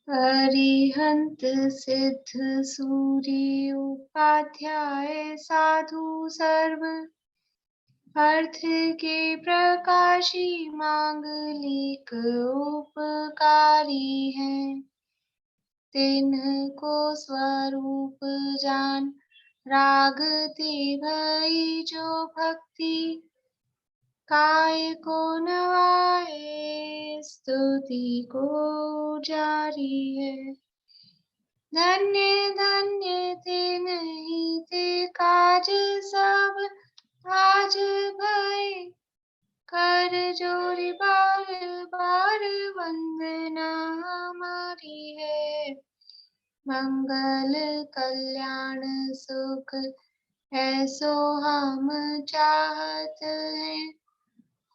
अरिहंत सिद्ध सूर्य उपाध्याय साधु सर्व अर्थ के प्रकाशी मांगलिक उपकारी हैं। तिनको स्वरूप जान रागते भई जो भक्ति काय को नवाए स्तुति को जारी है। धन्य धन्य थे नहीं थे काज सब आज भय कर जोरी बार बार वंदना हमारी है। मंगल कल्याण सुख ऐसो हम चाहत हैं।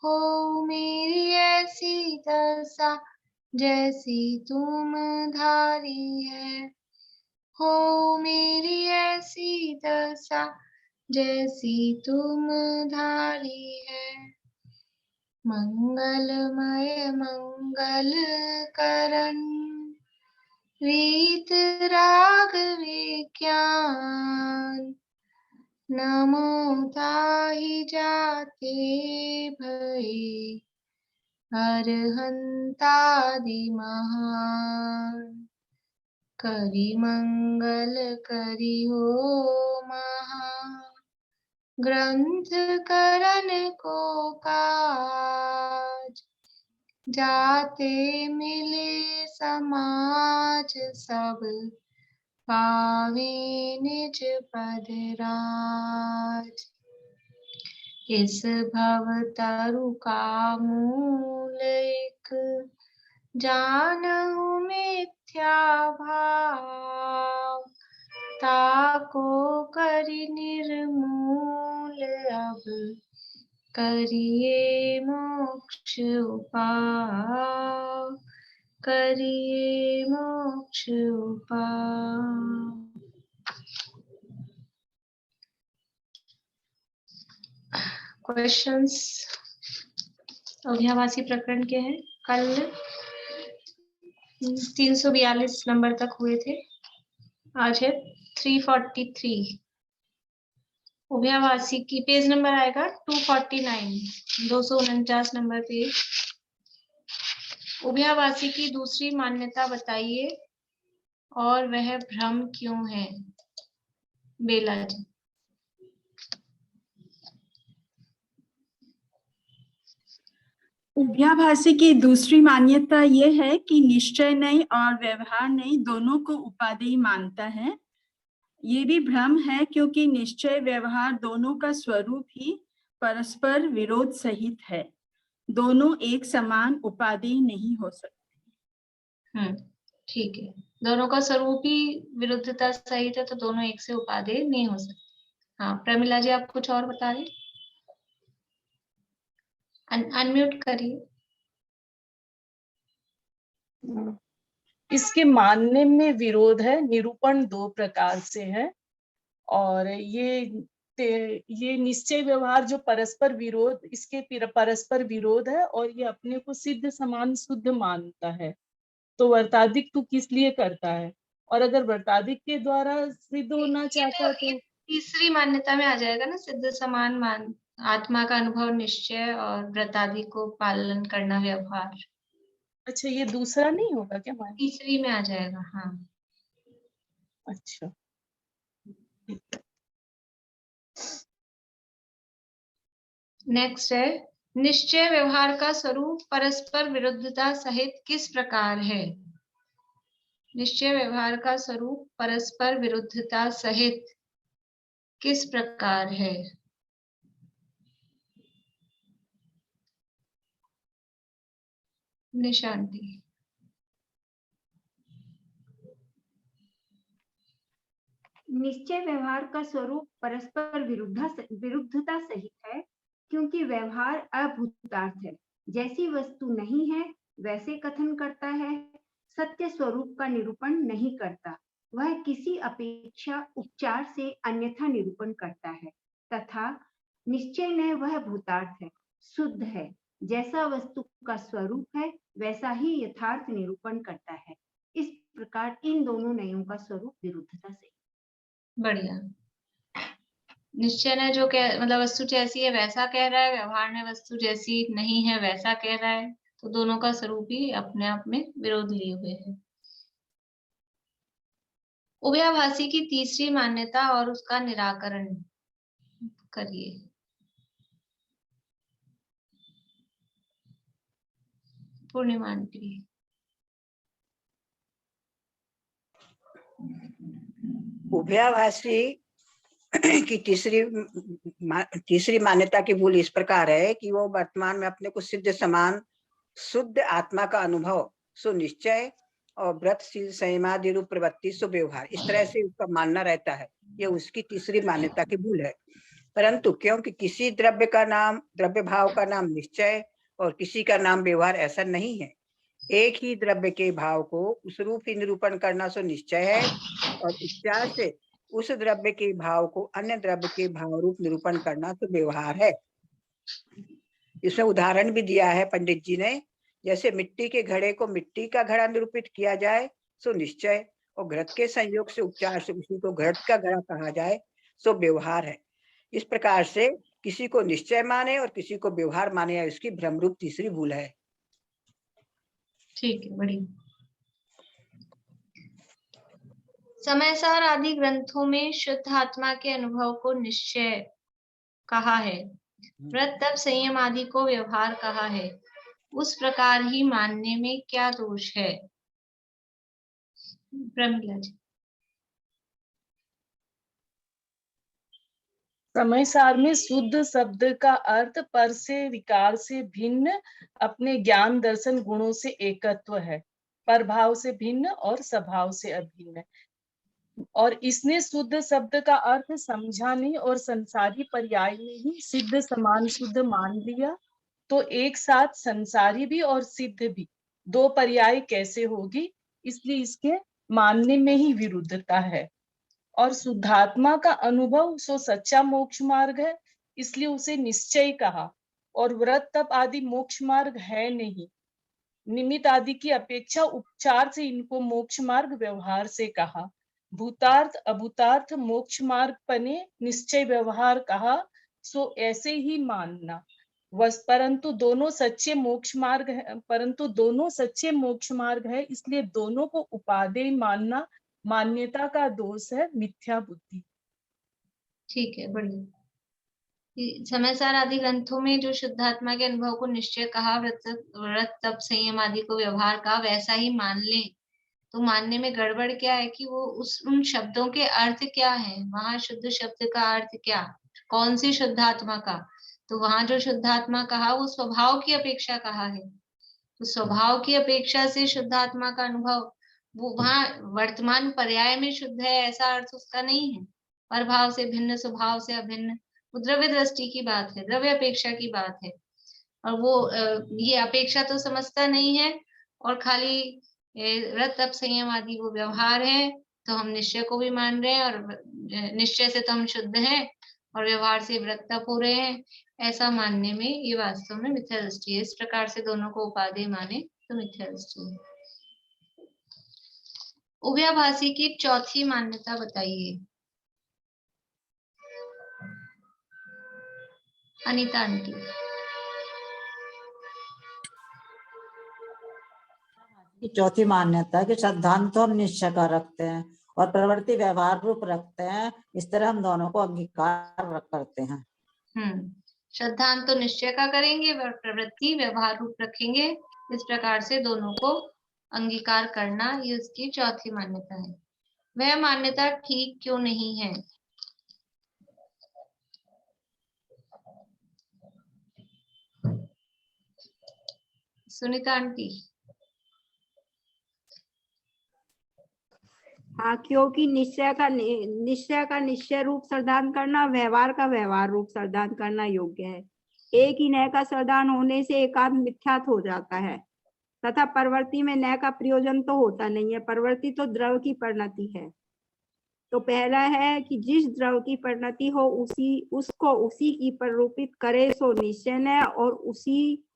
हो मेरी ऐसी दशा जैसी तुम धारी है। हो मेरी ऐसी दशा जैसी तुम धारी है। मंगलमय मंगल करण रीत राग विज्ञान नमो ताहि जाते भई अरहंतादि महान। करि मंगल करि हो महा ग्रंथ करण को काज जाते मिले समाज सब पावे निज पद राज। इस भव तरु का मूल एक जानहु मिथ्या भाव ताको करि निर्मूल अब करिए मोक्ष उपाय करिए मोक्ष उपाय। क्वेश्चंस अव्याभासी प्रकरण के हैं। कल 342 नंबर तक हुए थे, आज है 343। अव्याभासी की पेज नंबर आएगा 249, 249 नंबर पेज। अव्याभासी की दूसरी मान्यता बताइए और वह भ्रम क्यों है। बेला जी। अव्याभासी की दूसरी मान्यता यह है कि निश्चय नहीं और व्यवहार नहीं दोनों को उपादेय मानता है। ये भी भ्रम है क्योंकि निश्चय व्यवहार दोनों का स्वरूप ही परस्पर विरोध सहित है। दोनों एक समान उपादेय नहीं हो सकते। ठीक है, दोनों का स्वरूप ही विरुद्धता सहित है तो दोनों एक से उपादेय नहीं हो सकते। हाँ प्रमिला जी, आप कुछ और बता रहे। अनम्यूट करिए। इसके मानने में विरोध है। निरूपण दो प्रकार से है और ये निश्चय व्यवहार जो परस्पर विरोध, इसके परस्पर विरोध है और ये अपने को सिद्ध समान शुद्ध मानता है। तो वर्तादिक तू किस लिए करता है, और अगर वर्तादिक के द्वारा सिद्ध होना चाहता है तो तीसरी मान्यता में आ जाएगा ना, सिद्ध समान मान आत्मा का अनुभव निश्चय और व्रतादि को पालन करना व्यवहार। अच्छा, ये दूसरा नहीं होगा क्या मान? तीसरी में आ जाएगा। हाँ अच्छा, नेक्स्ट है, निश्चय व्यवहार का स्वरूप परस्पर विरुद्धता सहित किस प्रकार है। निश्चय व्यवहार का स्वरूप परस्पर विरुद्धता सहित किस प्रकार है। निशांति। निश्चय व्यवहार का स्वरूप परस्पर विरुद्धता सहित है क्योंकि व्यवहार अभूतार्थ है। जैसी वस्तु नहीं है वैसे कथन करता है, सत्य स्वरूप का निरूपण नहीं करता। वह किसी अपेक्षा उपचार से अन्यथा निरूपण करता है तथा निश्चय न वह भूतार्थ है, शुद्ध है। जैसा वस्तु का स्वरूप है वैसा ही यथार्थ निरूपण करता है। इस प्रकार इन दोनों नयों का स्वरूप विरुद्धता से। बढ़िया। निश्चय ने जो कह मतलब वस्तु जैसी है वैसा कह रहा है, व्यवहार ने वस्तु जैसी नहीं है वैसा कह रहा है, तो दोनों का स्वरूप ही अपने आप में विरोध लिए हुए है। उभयाभासी की तीसरी मान्यता और उसका निराकरण करिए। पूर्णिमा आंटी। उभयाभासी की तीसरी मान्यता की भूल इस प्रकार है कि वो वर्तमान में अपने को सिद्ध समान शुद्ध आत्मा का अनुभव सुनिश्चय और व्रतशील संयमादि रूप प्रवृत्ति सुव्यवहार इस तरह से उसका मानना रहता है। ये उसकी तीसरी मान्यता की भूल है। परंतु क्योंकि किसी द्रव्य भाव का नाम निश्चय और किसी का नाम व्यवहार ऐसा नहीं है, एक ही द्रव्य के भाव को उस रूप ही निरूपण करना सो निश्चय है और उपचार से उस द्रव्य के भाव को अन्य द्रव्य के भाव रूप निरूपण करना तो व्यवहार है। इसमें उदाहरण भी दिया है पंडित जी ने, जैसे मिट्टी के घड़े को मिट्टी का घड़ा निरूपित किया जाए सो निश्चय और घृत के संयोग से उपचार से उसी को घृत का घड़ा कहा जाए सो व्यवहार है। इस प्रकार से किसी को निश्चय माने और किसी को व्यवहार माने या इसकी भ्रमरूप तीसरी भूल है। ठीक है, बढ़िया। समयसार आदि ग्रंथों में शुद्ध आत्मा के अनुभव को निश्चय कहा है, व्रत तप संयम आदि को व्यवहार कहा है, उस प्रकार ही मानने में क्या दोष है? प्रमिला जी। समयसार में शुद्ध शब्द का अर्थ पर से विकार से भिन्न, अपने ज्ञान दर्शन गुणों से एकत्व है, प्रभाव से भिन्न और स्वभाव से अभिन्न है। और इसने शुद्ध शब्द का अर्थ समझा नहीं और संसारी पर्याय में ही सिद्ध समान शुद्ध मान लिया, तो एक साथ संसारी भी और सिद्ध भी दो पर्याय कैसे होगी, इसलिए इसके मानने में ही विरुद्धता है। और शुद्धात्मा का अनुभव सो सच्चा मोक्ष मार्ग है, इसलिए उसे निश्चय कहा। और व्रत तप आदि मोक्ष मार्ग है नहीं, निमित्त आदि की अपेक्षा उपचार से इनको मोक्ष मार्ग व्यवहार से कहा। भूतार्थ अभूतार्थ मोक्ष मार्ग पने निश्चय व्यवहार कहा, सो ऐसे ही मानना। परंतु दोनों सच्चे मोक्ष मार्ग है, इसलिए दोनों को उपादेय मानना मान्यता का दोष है, मिथ्या बुद्धि। ठीक है, बढ़िया। समयसार आदि ग्रंथों में जो शुद्धात्मा के अनुभव को निश्चय कहा, व्रत तप संयम आदि को व्यवहार कहा, वैसा ही मान ले, तो मानने में गड़बड़ क्या है कि वो उन शब्दों के अर्थ क्या है, वहां शुद्ध शब्द का अर्थ क्या, कौन सी शुद्धात्मा का, तो वहां जो शुद्धात्मा कहा वो स्वभाव की अपेक्षा कहा है, तो स्वभाव की अपेक्षा से शुद्धात्मा का अनुभव वो वहां वर्तमान पर्याय में शुद्ध है ऐसा अर्थ उसका नहीं है, प्रभाव से भिन्न स्वभाव से अभिन्न, वो द्रव्य दृष्टि की बात है, द्रव्य अपेक्षा की बात है। और वो ये अपेक्षा तो समझता नहीं है और खाली व्रत तप संयम आदि वो व्यवहार है, तो हम निश्चय को भी मान रहे हैं और निश्चय से तो हम शुद्ध हैं और व्यवहार से व्रत तप हो रहे हैं, ऐसा मानने में ये वास्तव में मिथ्या दृष्टि है। इस प्रकार से दोनों को उपादेय माने तो मिथ्या दृष्टि है। उभयाभासी की चौथी मान्यता बताइए अनीता आंटी। चौथी मान्यता है कि सिद्धांत तो हम निश्चय का रखते हैं और प्रवृत्ति व्यवहार रूप रखते हैं, इस तरह हम दोनों को अंगीकार करते हैं। सिद्धांत तो निश्चय का करेंगे और प्रवृत्ति व्यवहार रूप रखेंगे, इस प्रकार से दोनों को अंगीकार करना, ये उसकी चौथी मान्यता है। वह मान्यता ठीक क्यों नहीं है? सुनीता आंटी। हाँ, क्योंकि निश्चय का निश्चय रूप श्रद्धान करना, व्यवहार का व्यवहार रूप श्रद्धान करना योग्य है। एक ही नय का श्रद्धान होने से एकांत मिथ्यात हो जाता है तथा प्रवृत्ति में नय का प्रयोजन तो होता नहीं है, प्रवृत्ति तो द्रव की परिणति है। तो पहला है कि जिस द्रव की परिणति हो उसको उसी की प्ररूपित करे सो निश्चय नय, और उसी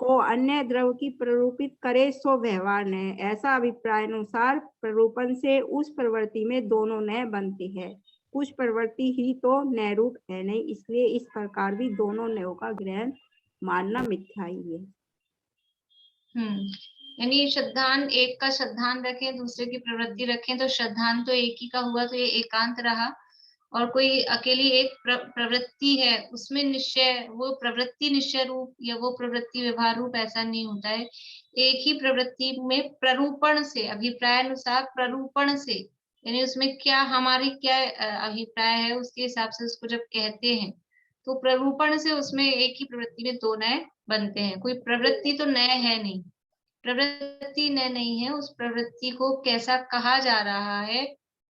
को अन्य द्रव की प्ररूपित करे सो व्यवहार नय। ऐसा अभिप्राय अनुसार प्ररूपण से उस प्रवृत्ति में दोनों नय बनती है। कुछ प्रवृत्ति ही तो नय रूप है नहीं, इसलिए इस प्रकार भी दोनों नयों का ग्रहण मानना मिथ्या ही है। यानी श्रद्धान एक का श्रद्धान रखें, दूसरे की प्रवृत्ति रखें तो श्रद्धान तो एक ही का हुआ, तो ये एकांत रहा। और कोई अकेली एक प्रवृत्ति है, उसमें निश्चय, वो प्रवृत्ति निश्चय रूप या वो प्रवृत्ति व्यवहार रूप ऐसा नहीं होता है। एक ही प्रवृत्ति में प्ररूपण से, अभिप्राय अनुसार प्ररूपण से, यानी उसमें क्या हमारी क्या अभिप्राय है उसके हिसाब से उसको जब कहते हैं तो प्ररूपण से उसमें एक ही प्रवृत्ति में दो नए बनते हैं। कोई प्रवृत्ति तो नए है नहीं, प्रवृत्ति नए नहीं है, उस प्रवृत्ति को कैसा कहा जा रहा है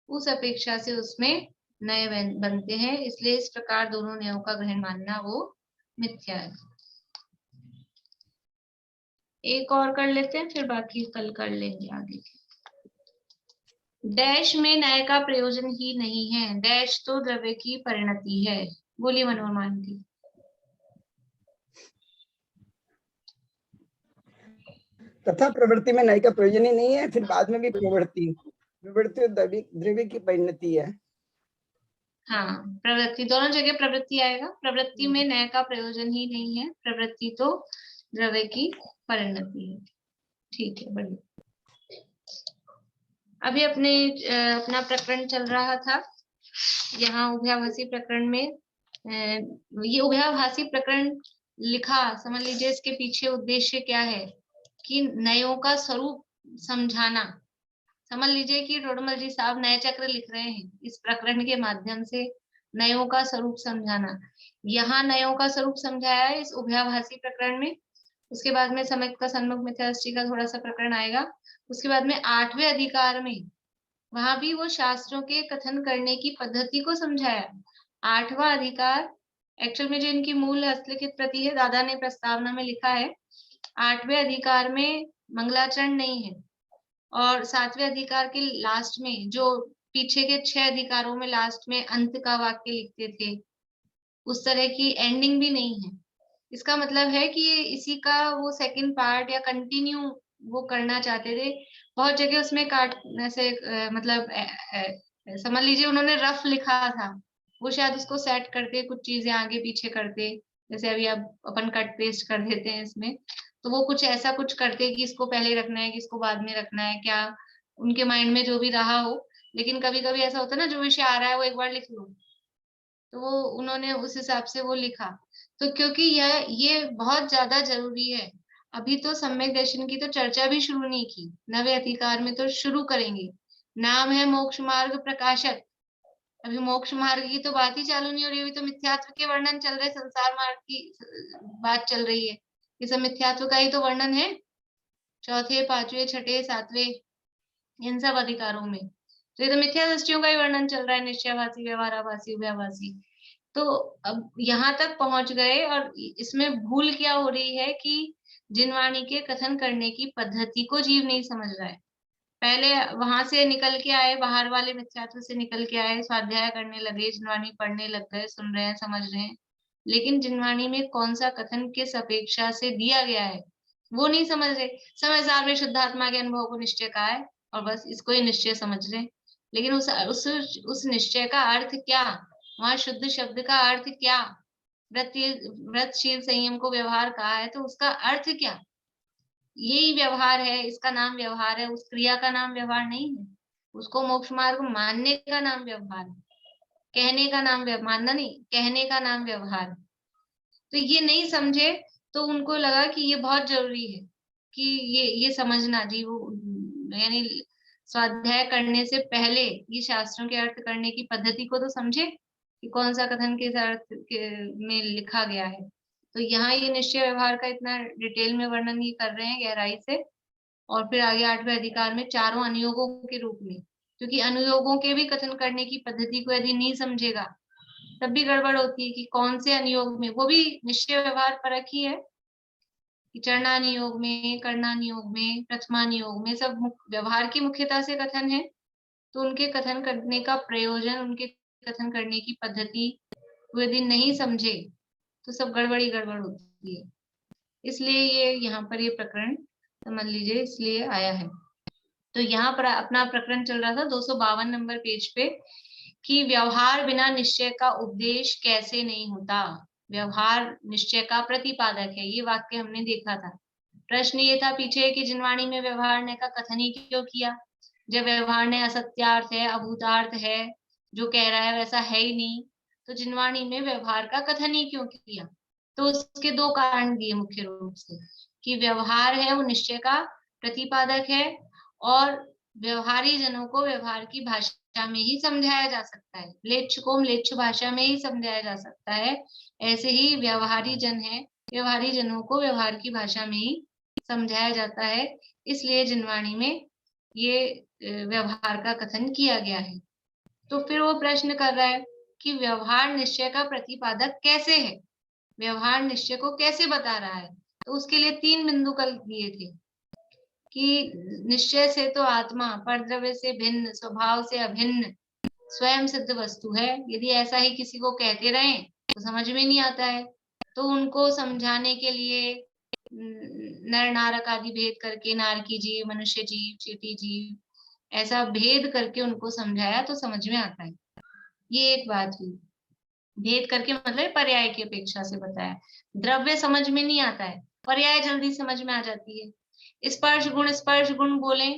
उस अपेक्षा से उसमें नए बनते हैं। इसलिए इस प्रकार दोनों नयों का ग्रहण मानना वो मिथ्या है। एक और कर लेते हैं, फिर बाकी कल कर लेंगे आगे। डैश में नय का प्रयोजन ही नहीं है, डैश तो द्रव्य की परिणति है। बोलिए मनोरमा आंटी। तथा प्रवृत्ति में नय का प्रयोजन ही नहीं है, फिर बाद में भी प्रवृत्ति द्रव्य की परिणति है। हाँ, प्रवृत्ति दोनों जगह प्रवृत्ति आएगा। प्रवृत्ति में नय का प्रयोजन ही नहीं है, प्रवृत्ति तो द्रव्य की परिणति है। ठीक है, बढ़िया। अभी अपना प्रकरण चल रहा था यहाँ उभयाभासी प्रकरण में। ये उभयाभासी प्रकरण लिखा, समझ लीजिए इसके पीछे उद्देश्य क्या है कि नयों का स्वरूप समझाना। समझ लीजिए कि टोडरमल जी साहब नए चक्र लिख रहे हैं इस प्रकरण के माध्यम से, नयों का स्वरूप समझाना। यहाँ नयों का स्वरूप समझाया है इस उभयाभासी प्रकरण में। उसके बाद में सम्यक का सन्मुख मिथ्यादृष्टि का थोड़ा सा प्रकरण आएगा। उसके बाद में 8वें अधिकार में वहां भी वो शास्त्रों के कथन करने की पद्धति को समझाया। 8वां अधिकार एक्चुअल में जो इनकी मूल हस्तलिखित प्रति है, दादा ने प्रस्तावना में लिखा है। 8वें अधिकार में मंगलाचरण नहीं है, और 7वें अधिकार के लास्ट में जो पीछे के 6 अधिकारों में लास्ट में अंत का वाक्य लिखते थे, उस तरह की एंडिंग भी नहीं है। इसका मतलब है कि ये इसी का वो सेकंड पार्ट या कंटिन्यू वो करना चाहते थे। बहुत जगह उसमें काट ऐसे मतलब समझ लीजिए उन्होंने रफ लिखा था, वो शायद उसको सेट करते, कुछ चीजें आगे पीछे करते, जैसे अभी अब अपन कट पेस्ट कर देते हैं इसमें, तो वो कुछ ऐसा कुछ करते कि इसको पहले रखना है कि इसको बाद में रखना है, क्या उनके माइंड में जो भी रहा हो। लेकिन कभी कभी ऐसा होता है ना, जो विषय आ रहा है वो एक बार लिख लो, तो वो उन्होंने उस हिसाब से वो लिखा। तो क्योंकि ये बहुत ज्यादा जरूरी है। अभी तो सम्यक दर्शन की तो चर्चा भी शुरू नहीं की, 9वें अधिकार में तो शुरू करेंगे। नाम है मोक्ष मार्ग प्रकाशक, अभी मोक्ष मार्ग की तो बात ही चालू नहीं हो रही। अभी तो मिथ्यात्व के वर्णन चल रहे, संसार मार्ग की बात चल रही है। ये सब मिथ्यात्व का ही तो वर्णन है, 4थे 5वें 6ठे 7वें इन सब अधिकारों में। तो ये तो मिथ्या दृष्टियों का ही वर्णन चल रहा है, निश्चयभासी, व्यवहाराभासी, उभयाभासी। तो अब यहाँ तक पहुंच गए, और इसमें भूल क्या हो रही है कि जिनवाणी के कथन करने की पद्धति को जीव नहीं समझ रहा है। पहले वहां से निकल के आए, बाहर वाले मिथ्यात्व से निकल के आए, स्वाध्याय करने लगे, जिनवाणी पढ़ने लग गए, सुन रहे हैं, समझ रहे हैं, लेकिन जिनवाणी में कौन सा कथन किस अपेक्षा से दिया गया है वो नहीं समझ रहे। समझदार में शुद्धात्मा के अनुभव को निश्चय कहा है और बस इसको ही निश्चय समझ रहे, लेकिन उस निश्चय का अर्थ क्या, वहां शुद्ध शब्द का अर्थ क्या, व्रतशील संयम को व्यवहार कहा है तो उसका अर्थ क्या, यही व्यवहार है, इसका नाम व्यवहार है, उस क्रिया का नाम व्यवहार नहीं है। उसको मोक्ष मार्ग मानने का नाम व्यवहार है, कहने का नाम मानना नहीं, कहने का नाम व्यवहार। तो ये नहीं समझे, तो उनको लगा कि ये बहुत जरूरी है कि ये समझना जी, वो यानी स्वाध्याय करने से पहले ये शास्त्रों के अर्थ करने की पद्धति को तो समझे कि कौन सा कथन किस अर्थ में लिखा गया है। तो यहाँ ये निश्चय व्यवहार का इतना डिटेल में वर्णन ये कर रहे हैं गहराई से। और फिर आगे 8वें अधिकार में चारों अनुयोगों के रूप में, क्योंकि अनुयोगों के भी कथन करने की पद्धति को यदि नहीं समझेगा तब भी गड़बड़ होती है कि कौन से अनुयोग में, वो भी निश्चय व्यवहार परक ही है कि चरणानुयोग में, कर्णानुयोग में, प्रथमानुयोग में सब व्यवहार की मुख्यता से कथन है। तो उनके कथन करने का प्रयोजन, उनके कथन करने की पद्धति यदि नहीं समझे तो सब गड़बड़ी गड़बड़ होती है। इसलिए ये यहाँ पर ये प्रकरण समझ लीजिए इसलिए आया है। तो यहाँ पर अपना प्रकरण चल रहा था 252 नंबर पेज पे कि व्यवहार बिना निश्चय का उपदेश कैसे नहीं होता। व्यवहार निश्चय का प्रतिपादक है, ये वाक्य हमने देखा था। प्रश्न ये था पीछे कि जिनवाणी में व्यवहार ने का कथन ही क्यों किया, जब व्यवहार ने असत्यार्थ है, अभूतार्थ है, जो कह रहा है वैसा है ही नहीं, तो जिनवाणी में व्यवहार का कथन ही क्यों किया। तो उसके दो कारण दिए मुख्य रूप से कि व्यवहार है वो निश्चय का प्रतिपादक है और व्यवहारी जनों को व्यवहार की भाषा में ही समझाया जा सकता है, म्लेच्छ को म्लेच्छ भाषा में ही समझाया जा सकता है। ऐसे ही व्यवहारी जन है, व्यवहारी जनों को व्यवहार की भाषा में ही समझाया जाता है, इसलिए जिनवाणी में ये व्यवहार का कथन किया गया है। तो फिर वो प्रश्न कर रहा है कि व्यवहार निश्चय का प्रतिपादक कैसे है, व्यवहार निश्चय को कैसे बता रहा है। तो उसके लिए 3 बिंदु कल दिए थे कि निश्चय से तो आत्मा परद्रव्य से भिन्न, स्वभाव से अभिन्न, स्वयं सिद्ध वस्तु है। यदि ऐसा ही किसी को कहते रहे तो समझ में नहीं आता है। तो उनको समझाने के लिए नर नारक आदि भेद करके, नारकी जीव, मनुष्य जीव, चींटी जीव, ऐसा भेद करके उनको समझाया तो समझ में आता है। ये एक बात हुई। भेद करके मतलब पर्याय की अपेक्षा से बताया। द्रव्य समझ में नहीं आता है, पर्याय जल्दी समझ में आ जाती है। स्पर्श गुण बोले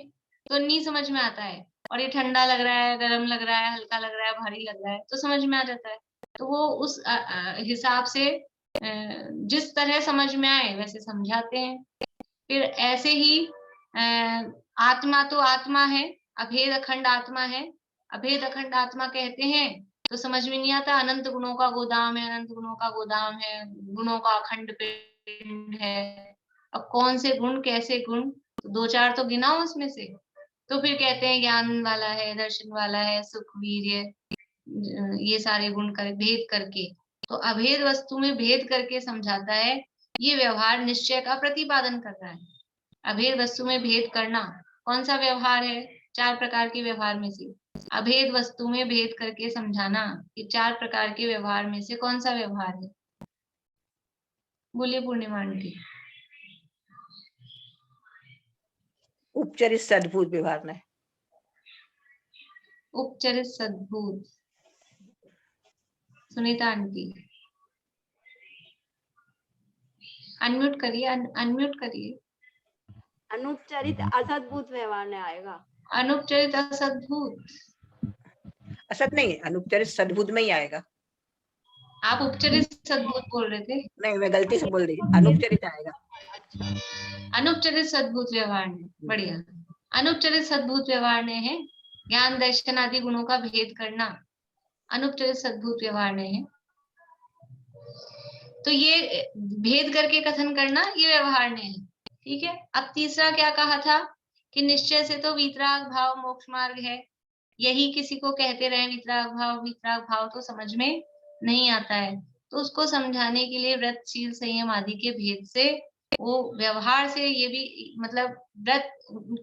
तो नहीं समझ में आता है, और ये ठंडा लग रहा है, गर्म लग रहा है, हल्का लग रहा है, भारी लग रहा है, तो समझ में आ जाता है। तो वो उस हिसाब से जिस तरह समझ में आए वैसे समझाते हैं। फिर ऐसे ही आत्मा तो आत्मा है, अभेद अखंड आत्मा है, अभेद अखंड आत्मा कहते हैं तो समझ में नहीं आता। अनंत गुणों का गोदाम है, अनंत गुणों का गोदाम है, गुणों का अखंड पिंड है। अब कौन से गुण, कैसे गुण, तो 2-4 तो गिनाओ उसमें से। तो फिर कहते हैं ज्ञान वाला है, दर्शन वाला है, सुख, वीर्य, ये सारे गुण कर भेद करके, तो अभेद वस्तु में भेद करके समझाता है। ये व्यवहार निश्चय का प्रतिपादन कर रहा है। अभेद वस्तु में भेद करना कौन सा व्यवहार है? 4 प्रकार के व्यवहार में से अभेद वस्तु में भेद करके समझाना, ये 4 प्रकार के व्यवहार में से कौन सा व्यवहार है? बोलिए पूर्णिमा आंटी। उपचरित सद्भूत व्यवहार में। उपचरित सद्भूत, सुनीता आंटी अनम्यूट करिए, अनम्यूट करिए। अनुपचरित असद्भूत व्यवहार में आएगा। अनुपचरित असद्भूत, असत नहीं, अनुपचरित सद्भूत में ही आएगा। आप उपचरित सद्भूत बोल रहे थे। नहीं, मैं गलती से बोल दी, अनुपचरित आएगा। अनुपचरित सद्भूत व्यवहार ने, बढ़िया। अनुपचरित सद्भूत व्यवहार ने है ज्ञान दर्शन आदि गुणों का भेद करना, अनुपचरित सद्भूत व्यवहार ने है। तो ये भेद करके कथन करना ये व्यवहार ने है, ठीक है। अब तीसरा क्या कहा था कि निश्चय से तो वीतराग भाव मोक्ष मार्ग है। यही किसी को कहते रहे वीतराग भाव तो समझ में नहीं आता है, तो उसको समझाने के लिए व्रत, शील, संयम आदि के भेद से, वो व्यवहार से ये भी मतलब व्रत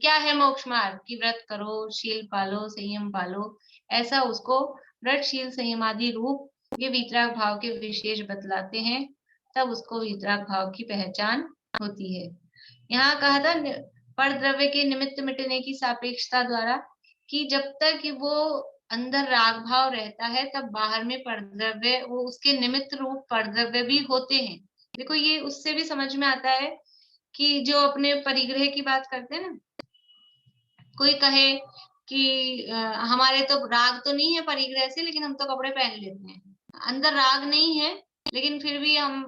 क्या है, मोक्ष मार्ग की व्रत करो, शील पालो, संयम पालो, ऐसा उसको व्रत, शील, संयम आदि रूप ये वीतराग भाव के विशेष बतलाते हैं, तब उसको वीतराग भाव की पहचान होती है। यहाँ कहा था पर द्रव्य के निमित्त मिटने की सापेक्षता द्वारा, कि जब तक वो अंदर राग भाव रहता है तब बाहर में परद्रव्य, वो उसके निमित्त रूप परद्रव्य भी होते हैं। देखो ये उससे भी समझ में आता है कि जो अपने परिग्रह की बात करते हैं ना, कोई कहे कि हमारे तो राग तो नहीं है परिग्रह से, लेकिन हम तो कपड़े पहन लेते हैं, अंदर राग नहीं है लेकिन फिर भी हम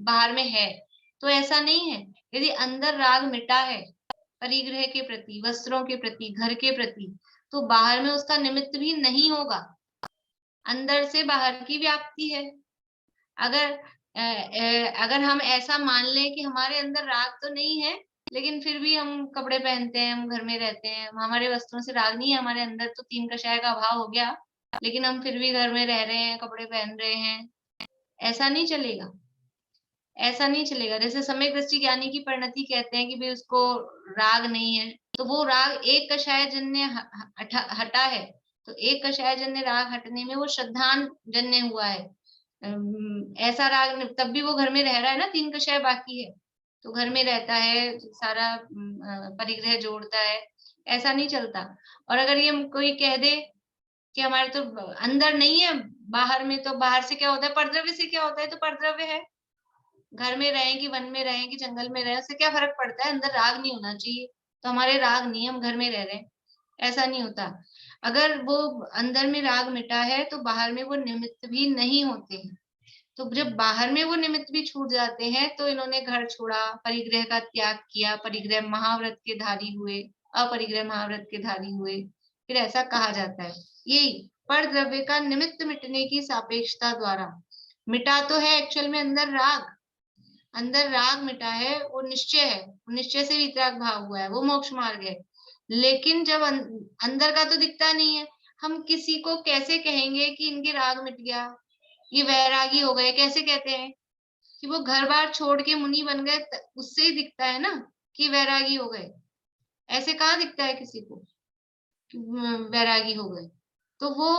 बाहर में है, तो ऐसा नहीं है। यदि अंदर राग मिटा है परिग्रह के प्रति, वस्त्रों के प्रति, घर के प्रति, तो बाहर में उसका निमित्त भी नहीं होगा, अंदर से बाहर की व्याप्ति है। अगर हम ऐसा मान लें कि हमारे अंदर राग तो नहीं है लेकिन फिर भी हम कपड़े पहनते हैं, हम घर में रहते हैं, हमारे वस्त्रों से राग नहीं है, हमारे अंदर तो 3 कषाय का अभाव हो गया, लेकिन हम फिर भी घर में रह रहे हैं, कपड़े पहन रहे हैं, ऐसा नहीं चलेगा, ऐसा नहीं चलेगा। जैसे सम्यक दृष्टि ज्ञानी की परिणति कहते हैं कि भाई उसको राग नहीं है, तो वो राग एक कषाय जन्य हटा है, तो एक कषाय जन्य राग हटने में वो श्रद्धान जन्य हुआ है, ऐसा राग, तब भी वो घर में रह रहा है ना, 3 कषाय बाकी है, तो घर में रहता है, सारा परिग्रह जोड़ता है, ऐसा नहीं चलता। और अगर ये कोई कह दे कि हमारे तो अंदर नहीं है, बाहर में, तो बाहर से क्या होता है, परद्रव्य से क्या होता है, तो परद्रव्य है। घर में रहें कि वन में रहें कि जंगल में रहें, उससे क्या फर्क पड़ता है, अंदर राग नहीं होना चाहिए, तो हमारे राग नहीं, हम घर में रह रहे हैं, ऐसा नहीं होता। अगर वो अंदर में राग मिटा है तो बाहर में वो निमित्त भी नहीं होते हैं। तो जब बाहर में वो निमित्त भी छूट जाते हैं तो इन्होंने घर छोड़ा, परिग्रह का त्याग किया, परिग्रह महाव्रत के धारी हुए, अपरिग्रह महाव्रत के धारी हुए, फिर ऐसा कहा जाता है। यही पर द्रव्य का निमित्त मिटने की सापेक्षता द्वारा मिटा तो है एक्चुअल में अंदर राग, अंदर राग मिटा है, वो निश्चय है, निश्चय से वितराग भाव हुआ है, वो मोक्ष मार्ग है। लेकिन जब अंदर का तो दिखता नहीं है, हम किसी को कैसे कहेंगे कि इनके राग मिट गया, ये वैरागी हो गए, कैसे कहते हैं कि वो घर बार छोड़ के मुनि बन गए, उससे ही दिखता है ना कि वैरागी हो गए। ऐसे कहाँ दिखता है किसी को वैरागी हो गए? तो वो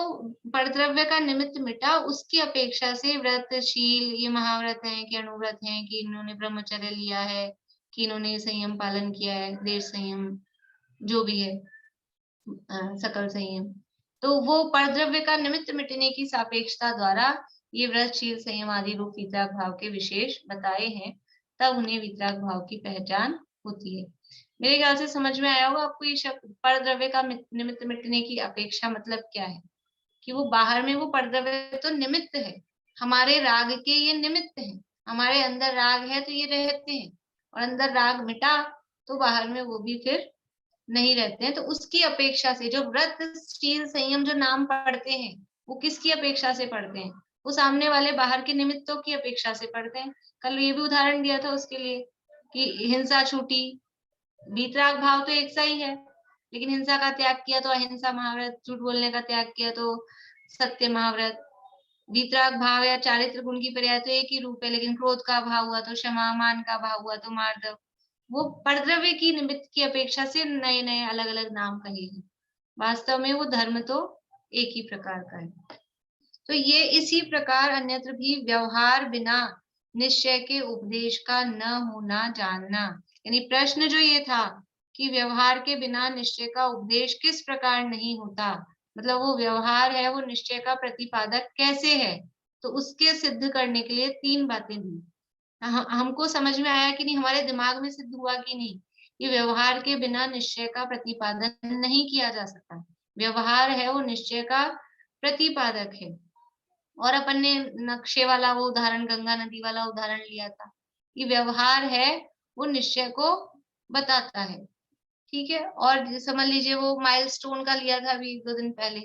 परद्रव्य का निमित्त मिटा, उसकी अपेक्षा से व्रतशील ये महाव्रत हैं कि अनुव्रत हैं कि इन्होंने ब्रह्मचर्य लिया है, कि इन्होंने संयम पालन किया है, देश संयम जो भी है, सकल संयम, तो वो परद्रव्य का निमित्त मिटने की सापेक्षता द्वारा ये व्रतशील संयम आदि रूप वितराग भाव के विशेष बताए हैं, तब उन्हें वितराग भाव की पहचान होती है। मेरे ख्याल से समझ में आया होगा आपको ये शब्द परद्रव्य का निमित्त मिटने की अपेक्षा मतलब क्या है, कि वो बाहर में वो परद्रव्य तो निमित्त है, हमारे राग के ये निमित्त है, हमारे अंदर राग है तो ये रहते हैं, और अंदर राग मिटा तो बाहर में वो भी फिर नहीं रहते हैं। तो उसकी अपेक्षा से जो व्रतशील संयम जो नाम पढ़ते हैं, वो किसकी अपेक्षा से पढ़ते हैं, वो सामने वाले बाहर के निमित्तों की अपेक्षा से पढ़ते हैं। कल ये भी उदाहरण दिया था उसके लिए कि हिंसा छूटी, वीतराग भाव तो एक सा ही है, लेकिन हिंसा का त्याग किया तो अहिंसा महाव्रत, झूठ बोलने का त्याग किया तो सत्य महाव्रत। वीतराग भाव या चारित्र गुण की पर्याय तो एक ही रूप है, लेकिन क्रोध का भाव हुआ तो क्षमा, मान का भाव हुआ तो मार्दव। वो परद्रव्य की निमित्त की अपेक्षा से नए नए अलग अलग नाम कहे हैं, वास्तव में वो धर्म तो एक ही प्रकार का है। तो ये इसी प्रकार अन्यत्र भी व्यवहार बिना निश्चय के उपदेश का न होना जानना, यानी प्रश्न जो ये था कि व्यवहार के बिना निश्चय का उपदेश किस प्रकार नहीं होता, मतलब वो व्यवहार है वो निश्चय का प्रतिपादक कैसे है, तो उसके सिद्ध करने के लिए 3 बातें दी। हमको समझ में आया कि नहीं, हमारे दिमाग में सिद्ध हुआ कि नहीं, ये व्यवहार के बिना निश्चय का प्रतिपादन नहीं किया जा सकता, व्यवहार है वो निश्चय का प्रतिपादक है। और अपन ने नक्शे वाला वो उदाहरण, गंगा नदी वाला उदाहरण लिया था कि व्यवहार है वो निश्चय को बताता है, ठीक है। और समझ लीजिए वो माइलस्टोन का लिया था अभी 2 दिन पहले,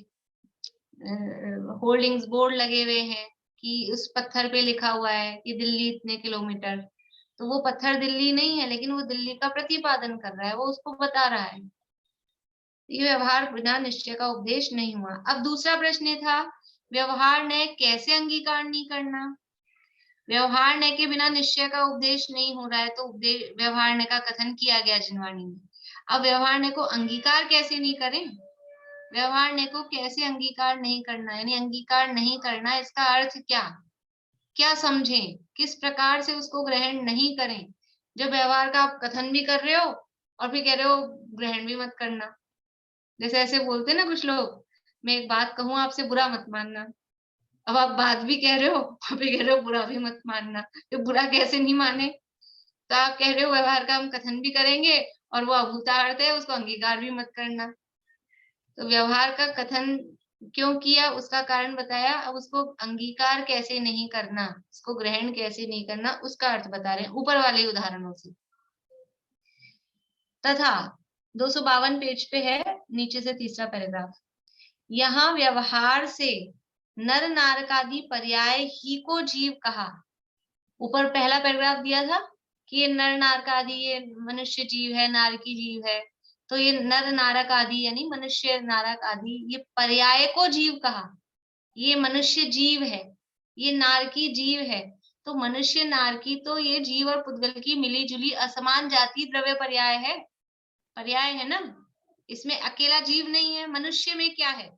होल्डिंग्स बोर्ड लगे हुए हैं कि उस पत्थर पे लिखा हुआ है कि दिल्ली इतने किलोमीटर, तो वो पत्थर दिल्ली नहीं है, लेकिन वो दिल्ली का प्रतिपादन कर रहा है, वो उसको बता रहा है। ये व्यवहार बिना निश्चय का उपदेश नहीं हुआ। अब दूसरा प्रश्न था व्यवहार ने कैसे अंगीकार नहीं करना, व्यवहार ने के बिना निश्चय का उपदेश नहीं हो रहा है, तो व्यवहार ने का कथन किया गया जिनवाणी में। अब व्यवहार ने को अंगीकार कैसे नहीं करें, व्यवहार ने को कैसे अंगीकार नहीं करना, यानी अंगीकार नहीं करना, इसका अर्थ क्या क्या समझें, किस प्रकार से उसको ग्रहण नहीं करें। जब व्यवहार का आप कथन भी कर रहे हो और फिर कह रहे हो ग्रहण भी मत करना, जैसे ऐसे बोलते ना कुछ लोग, मैं एक बात कहूँ आपसे बुरा मत मानना, अब आप बात भी कह रहे हो और फिर कह रहे हो बुरा भी मत मानना, तो बुरा कैसे नहीं माने, तो आप कह रहे हो व्यवहार का हम कथन भी करेंगे और वो अभूतार्थ है उसको अंगीकार भी मत करना। तो व्यवहार का कथन क्यों किया उसका कारण बताया, अब उसको अंगीकार कैसे नहीं करना, उसको ग्रहण कैसे नहीं करना, उसका अर्थ बता रहे हैं ऊपर वाले उदाहरणों से। तथा 252 पेज पे है, नीचे से तीसरा पैराग्राफ, यहाँ व्यवहार से नर नारकादि पर्याय ही को जीव कहा। ऊपर पहला पैराग्राफ दिया था कि ये नर नारक आदि ये मनुष्य जीव है, नारकी जीव है, तो ये नर नारक आदि यानी मनुष्य नारक आदि ये पर्याय को जीव कहा, ये मनुष्य जीव है, ये नारकी जीव है, तो मनुष्य नारकी तो ये जीव और पुद्गल की मिली जुली असमान जाति द्रव्य पर्याय है, पर्याय है ना, इसमें अकेला जीव नहीं है। मनुष्य में क्या है,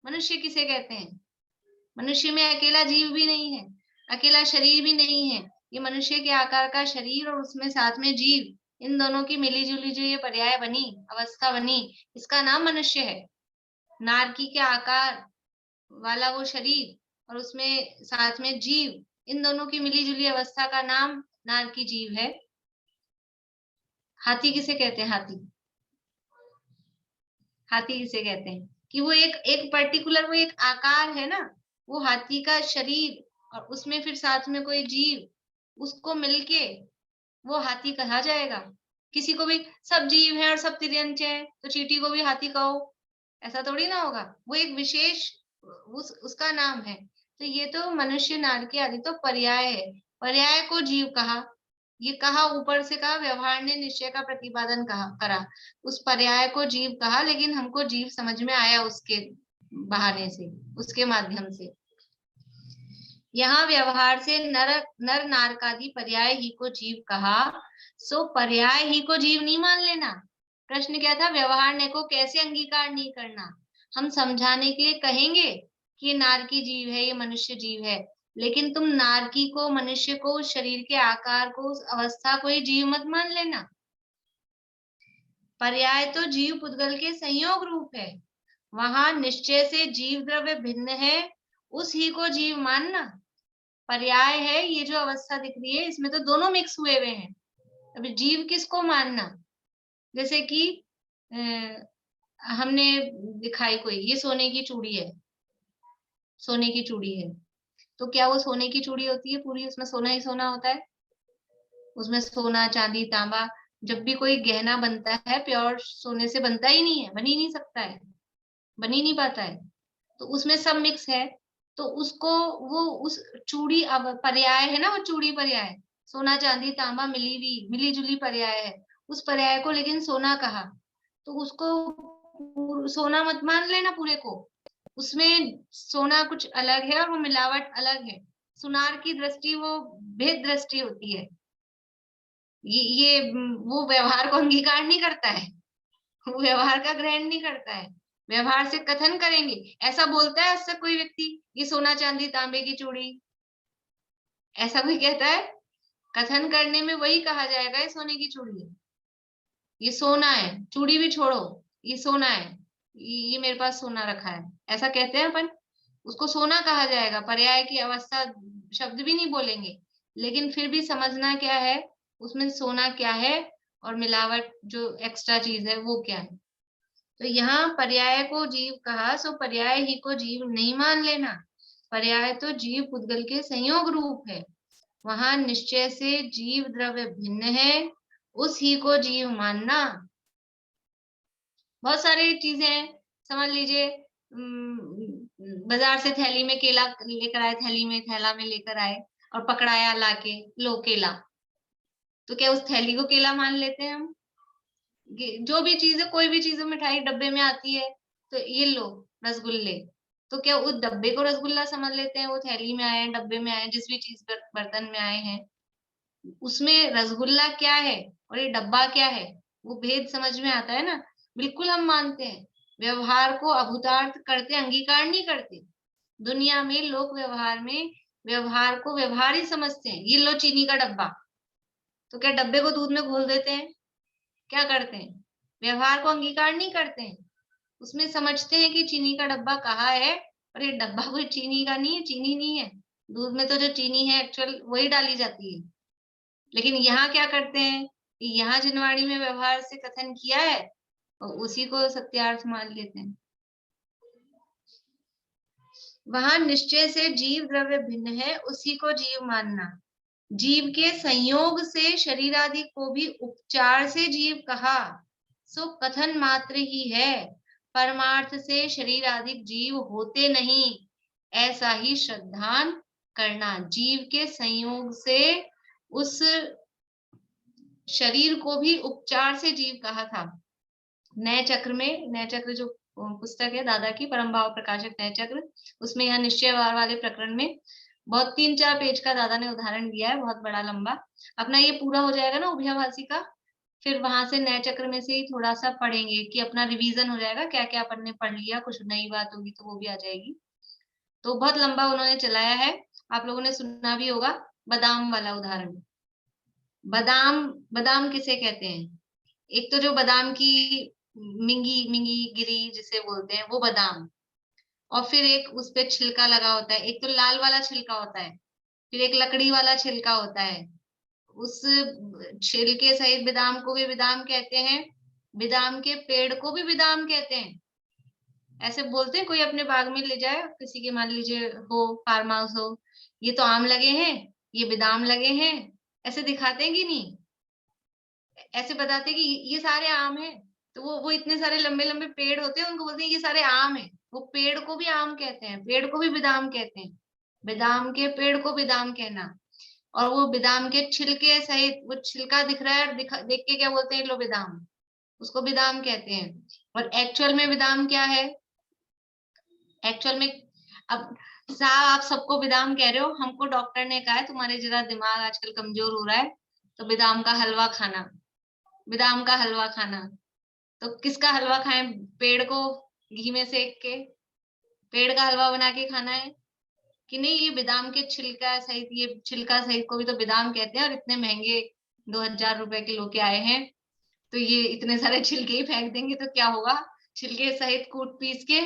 मनुष्य किसे कहते हैं, मनुष्य में अकेला जीव भी नहीं है, अकेला शरीर भी नहीं है, ये मनुष्य के आकार का शरीर और उसमें साथ में जीव, इन दोनों की मिलीजुली जो ये पर्याय बनी, अवस्था बनी, इसका नाम मनुष्य है। नारकी के आकार वाला वो शरीर और उसमें साथ में जीव, इन दोनों की मिलीजुली अवस्था का नाम नारकी जीव है। हाथी किसे कहते हैं? हाथी किसे कहते हैं? कि वो एक पर्टिकुलर, वो एक आकार है ना, वो हाथी का शरीर और उसमें फिर साथ में कोई जीव, उसको मिलके वो हाथी कहा जाएगा। किसी को भी सब जीव है और सब तिर्यंच है तो चींटी को भी हाथी कहो, ऐसा थोड़ी ना होगा। वो एक विशेष उसका नाम है। तो ये तो मनुष्य, नारकी आदि तो पर्याय है। पर्याय को जीव कहा, ये कहा, ऊपर से कहा, व्यवहार ने निश्चय का प्रतिपादन करा, उस पर्याय को जीव कहा, लेकिन हमको जीव समझ में आया उसके बहाने से, उसके माध्यम से। यहाँ व्यवहार से नर नारकादि पर्याय ही को जीव कहा, सो पर्याय ही को जीव नहीं मान लेना। प्रश्न क्या था? व्यवहार ने को कैसे अंगीकार नहीं करना। हम समझाने के लिए कहेंगे कि ये नारकी जीव है, ये मनुष्य जीव है, लेकिन तुम नारकी को, मनुष्य को, उस शरीर के आकार को, उस अवस्था को ही जीव मत मान लेना। पर्याय तो जीव पुद्गल के संयोग रूप है, वहां निश्चय से जीव द्रव्य भिन्न है, उस ही को जीव मानना। पर्याय है ये जो अवस्था दिख रही है, इसमें तो दोनों मिक्स हुए हुए हैं। अभी जीव किसको मानना? जैसे कि हमने दिखाई कोई, ये सोने की चूड़ी है, सोने की चूड़ी है, तो क्या वो सोने की चूड़ी होती है पूरी? उसमें सोना ही सोना होता है? उसमें सोना, चांदी, तांबा, जब भी कोई गहना बनता है प्योर सोने से बनता ही नहीं है, बन ही नहीं सकता है, बन ही नहीं पाता है, तो उसमें सब मिक्स है। तो उसको वो उस चूड़ी, अब पर्याय है ना, वो चूड़ी पर्याय, सोना चांदी तांबा मिली जुली पर्याय है, उस पर्याय को लेकिन सोना कहा, तो उसको सोना मत मान लेना पूरे को। उसमें सोना कुछ अलग है और वो मिलावट अलग है। सुनार की दृष्टि वो भेद दृष्टि होती है। ये वो व्यवहार को अंगीकार नहीं करता है, वो व्यवहार का ग्रहण नहीं करता है। व्यवहार से कथन करेंगे, ऐसा बोलता है उससे कोई व्यक्ति, ये सोना चांदी तांबे की चूड़ी, ऐसा कोई कहता है? कथन करने में वही कहा जाएगा, ये सोने की चूड़ी है, ये सोना है, चूड़ी भी छोड़ो, ये सोना है, ये मेरे पास सोना रखा है, ऐसा कहते हैं अपन, उसको सोना कहा जाएगा। पर्याय की अवस्था शब्द भी नहीं बोलेंगे, लेकिन फिर भी समझना क्या है, उसमें सोना क्या है और मिलावट जो एक्स्ट्रा चीज है वो क्या है। तो यहाँ पर्याय को जीव कहा, सो पर्याय ही को जीव नहीं मान लेना। पर्याय तो जीव पुद्गल के संयोग रूप है, वहां निश्चय से जीव द्रव्य भिन्न है, उस ही को जीव मानना। बहुत सारी चीजें हैं, समझ लीजिए, बाजार से थैली में केला लेकर आए, थैली में थैला में लेकर आए और पकड़ाया लाके, लो केला, तो क्या उस थैली को केला मान लेते हैं हम? जो भी चीज है, कोई भी चीज मिठाई डब्बे में आती है, तो ये लो रसगुल्ले, तो क्या उस डब्बे को रसगुल्ला समझ लेते हैं? वो थैली में आए, डब्बे में आए, जिस भी चीज बर्तन में आए हैं, उसमें रसगुल्ला क्या है और ये डब्बा क्या है, वो भेद समझ में आता है ना। बिल्कुल हम मानते हैं, व्यवहार को अभूतार्थ करते, अंगीकार नहीं करते। दुनिया में लोक व्यवहार में व्यवहार को व्यवहार ही समझते हैं। ये लो चीनी का डब्बा, तो क्या डब्बे को दूध में घोल देते हैं? क्या करते हैं? व्यवहार को अंगीकार नहीं करते हैं, उसमें समझते हैं कि चीनी का डब्बा कहाँ है, और ये डब्बा कोई चीनी का नहीं है, चीनी नहीं है, दूध में तो जो चीनी है एक्चुअल वही डाली जाती है। लेकिन यहाँ क्या करते हैं, यहाँ जिनवाणी में व्यवहार से कथन किया है और उसी को सत्यार्थ मान लेते हैं। वहां निश्चय से जीव द्रव्य भिन्न है, उसी को जीव मानना। जीव के संयोग से शरीर आदि को भी उपचार से जीव कहा, सो कथन मात्र ही है, परमार्थ से शरीर आदि जीव होते नहीं, ऐसा ही श्रद्धान करना। जीव के संयोग से उस शरीर को भी उपचार से जीव कहा था। नए चक्र में, नए चक्र जो पुस्तक है दादा की, परम भाव प्रकाशक नए चक्र, उसमें यहाँ निश्चयवार वाले प्रकरण में बहुत 3-4 पेज का दादा ने उदाहरण दिया है, बहुत बड़ा लंबा। अपना ये पूरा हो जाएगा ना उभयभाषी का, फिर वहां से नए चक्र में से ही थोड़ा सा पढ़ेंगे कि अपना रिवीजन हो जाएगा, क्या क्या अपन ने पढ़ लिया, कुछ नई बात होगी तो वो भी आ जाएगी। तो बहुत लंबा उन्होंने चलाया है, आप लोगों ने सुना भी होगा, बादाम वाला उदाहरण। बादाम, बादाम किसे कहते हैं? एक तो जो बादाम की मिंगी मिंगी गिरी जिसे बोलते हैं वो बादाम, और फिर एक उस पे छिलका लगा होता है। एक तो लाल वाला छिलका होता है, फिर एक लकड़ी वाला छिलका होता है। उस छिलके सहित बादाम को भी बादाम कहते हैं, बादाम के पेड़ को भी बादाम कहते हैं। ऐसे बोलते हैं, कोई अपने बाग में ले जाए, किसी के मान लीजिए हो फार्म हाउस हो, ये तो आम लगे हैं, ये बादाम लगे हैं, ऐसे दिखाते हैं कि नहीं? ऐसे बताते हैं कि ये सारे आम हैं। तो वो इतने सारे लंबे लंबे पेड़ होते हैं, उनको बोलते हैं ये सारे आम हैं। वो पेड़ को भी आम कहते हैं, पेड़ को भी बादाम कहते हैं। बादाम के पेड़ को बादाम कहना, और वो बादाम के छिलके सहित वो छिलका दिख रहा है और देख के क्या बोलते हैं, लो बादाम, उसको बादाम कहते हैं। और एक्चुअल में बादाम क्या है? एक्चुअल में अब साहब आप सबको बादाम कह रहे हो, हमको डॉक्टर ने कहा है तुम्हारे जरा दिमाग आजकल कमजोर हो रहा है, तो बादाम का हलवा खाना, बादाम का हलवा खाना। तो किसका हलवा खाएं? पेड़ को घी में सेक के पेड़ का हलवा बना के खाना है कि नहीं? ये बादाम के छिलका सहित, ये छिलका सहित को भी तो बादाम कहते हैं, और इतने महंगे 2000 रुपए किलो के आए हैं, तो ये इतने सारे छिलके ही फेंक देंगे तो क्या होगा? छिलके सहित कूट पीस के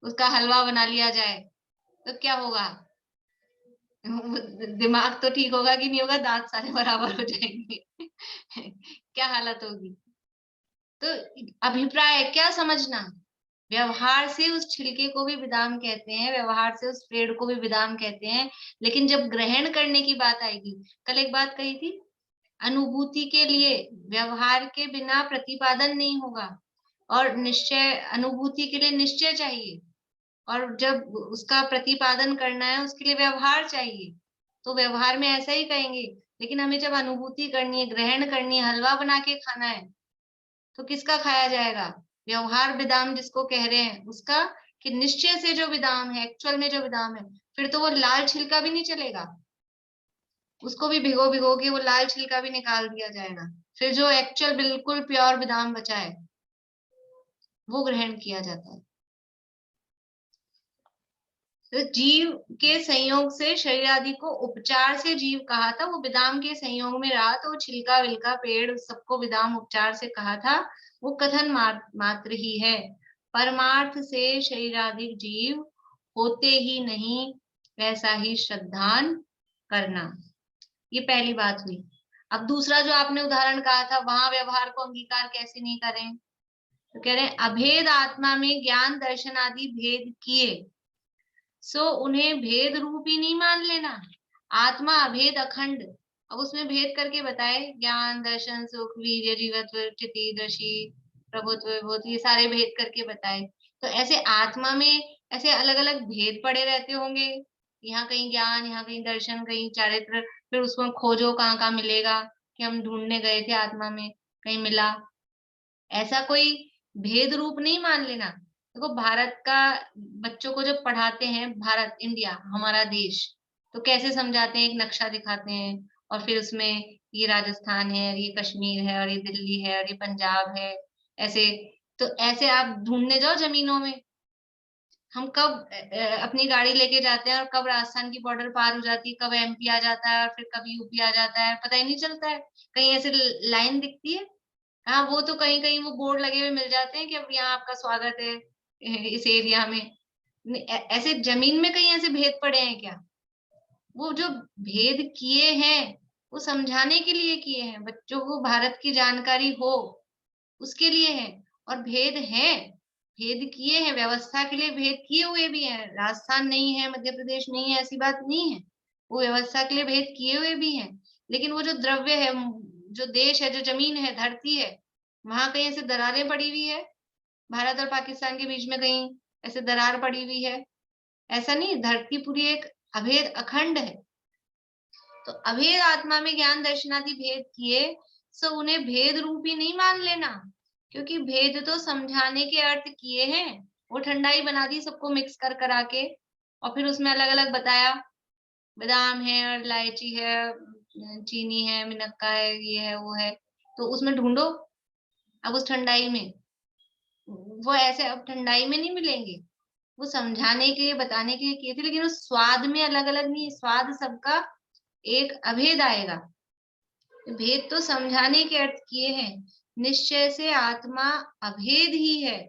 उसका हलवा बना लिया जाए तो क्या होगा? दिमाग तो ठीक होगा कि नहीं होगा? दांत सारे बराबर हो जाएंगे। क्या हालत होगी? तो अभिप्राय क्या समझना, व्यवहार से उस छिलके को भी बादाम कहते हैं, व्यवहार से उस पेड़ को भी बादाम कहते हैं, लेकिन जब ग्रहण करने की बात आएगी, कल एक बात कही थी, अनुभूति के लिए व्यवहार के बिना प्रतिपादन नहीं होगा, और निश्चय, अनुभूति के लिए निश्चय चाहिए, और जब उसका प्रतिपादन करना है उसके लिए व्यवहार चाहिए। तो व्यवहार में ऐसा ही कहेंगे, लेकिन हमें जब अनुभूति करनी है, ग्रहण करनी है, हलवा बना के खाना है, तो किसका खाया जाएगा? व्यवहार बादाम जिसको कह रहे हैं उसका, कि निश्चय से जो बादाम है, एक्चुअल में जो बादाम है, फिर तो वो लाल छिलका भी नहीं चलेगा, उसको भी भिगो भिगो के वो लाल छिलका भी निकाल दिया जाएगा, फिर जो एक्चुअल बिल्कुल प्योर बादाम बचा है वो ग्रहण किया जाता है। तो जीव के संयोग से शरीर आदि को उपचार से जीव कहा था, वो बादाम के संयोग में रहा, तो छिलका विलका पेड़ सबको बादाम उपचार से कहा था, वो कथन मात्र ही है। परमार्थ से शरीराधिक जीव होते ही नहीं, वैसा ही श्रद्धान करना। ये पहली बात हुई। अब दूसरा जो आपने उदाहरण कहा था, वहां व्यवहार को अंगीकार कैसे नहीं करें? तो कह रहे हैं अभेद आत्मा में ज्ञान दर्शन आदि भेद किए, सो उन्हें भेद रूप ही नहीं मान लेना। आत्मा अभेद अखंड, अब उसमें भेद करके बताए, ज्ञान दर्शन सुख वीर्य जीवत्व चिति दृषि प्रभुत्व विभूति, ये सारे भेद करके बताए। तो ऐसे आत्मा में ऐसे अलग अलग भेद पड़े रहते होंगे, यहाँ कहीं ज्ञान, यहाँ कहीं दर्शन, कहीं चारित्र, फिर उसको खोजो कहाँ कहाँ मिलेगा, कि हम ढूंढने गए थे आत्मा में, कहीं मिला। ऐसा कोई भेद रूप नहीं मान लेना। देखो भारत का बच्चों को जब पढ़ाते हैं, भारत इंडिया हमारा देश, तो कैसे समझाते हैं? एक नक्शा दिखाते हैं और फिर उसमें ये राजस्थान है, ये कश्मीर है, और ये दिल्ली है, और ये पंजाब है, ऐसे। तो ऐसे आप ढूंढने जाओ जमीनों में, हम कब अपनी गाड़ी लेके जाते हैं और कब राजस्थान की बॉर्डर पार हो जाती है, कब एमपी आ जाता है और फिर कभी यूपी आ जाता है, पता ही नहीं चलता है। कहीं ऐसे लाइन दिखती है? हाँ, वो तो कहीं कहीं वो बोर्ड लगे हुए मिल जाते हैं कि अब यहाँ आपका स्वागत है इस एरिया में। ऐसे जमीन में कहीं ऐसे भेद पड़े हैं क्या? वो जो भेद किए हैं वो समझाने के लिए किए हैं, बच्चों को भारत की जानकारी हो उसके लिए है। और भेद है, भेद किए हैं, व्यवस्था के लिए भेद किए हुए भी हैं। राजस्थान नहीं है, मध्य प्रदेश नहीं है, ऐसी बात नहीं है, वो व्यवस्था के लिए भेद किए हुए भी हैं। लेकिन वो जो द्रव्य है, जो देश है, जो जमीन है, धरती है, वहां कहीं ऐसे दरारें पड़ी हुई है, भारत और पाकिस्तान के बीच में कहीं ऐसे दरार पड़ी हुई है? ऐसा नहीं, धरती पूरी एक अभेद अखंड है। तो अभेद आत्मा में ज्ञान दर्शनादि भेद किए, सो उन्हें भेद रूप ही नहीं मान लेना, क्योंकि भेद तो समझाने के अर्थ किए हैं। वो ठंडाई बना दी सबको मिक्स कर करा के, और फिर उसमें अलग अलग बताया, बादाम है और इलायची है, चीनी है, मिनक्का है, ये है, वो है। तो उसमें ढूंढो अब उस ठंडाई में, वो ऐसे अब ठंडाई में नहीं मिलेंगे। वो समझाने के लिए, बताने के लिए किए थे, लेकिन उस स्वाद में अलग अलग नहीं, स्वाद सबका एक अभेद आएगा। भेद तो समझाने के अर्थ किए हैं। निश्चय से आत्मा अभेद ही है,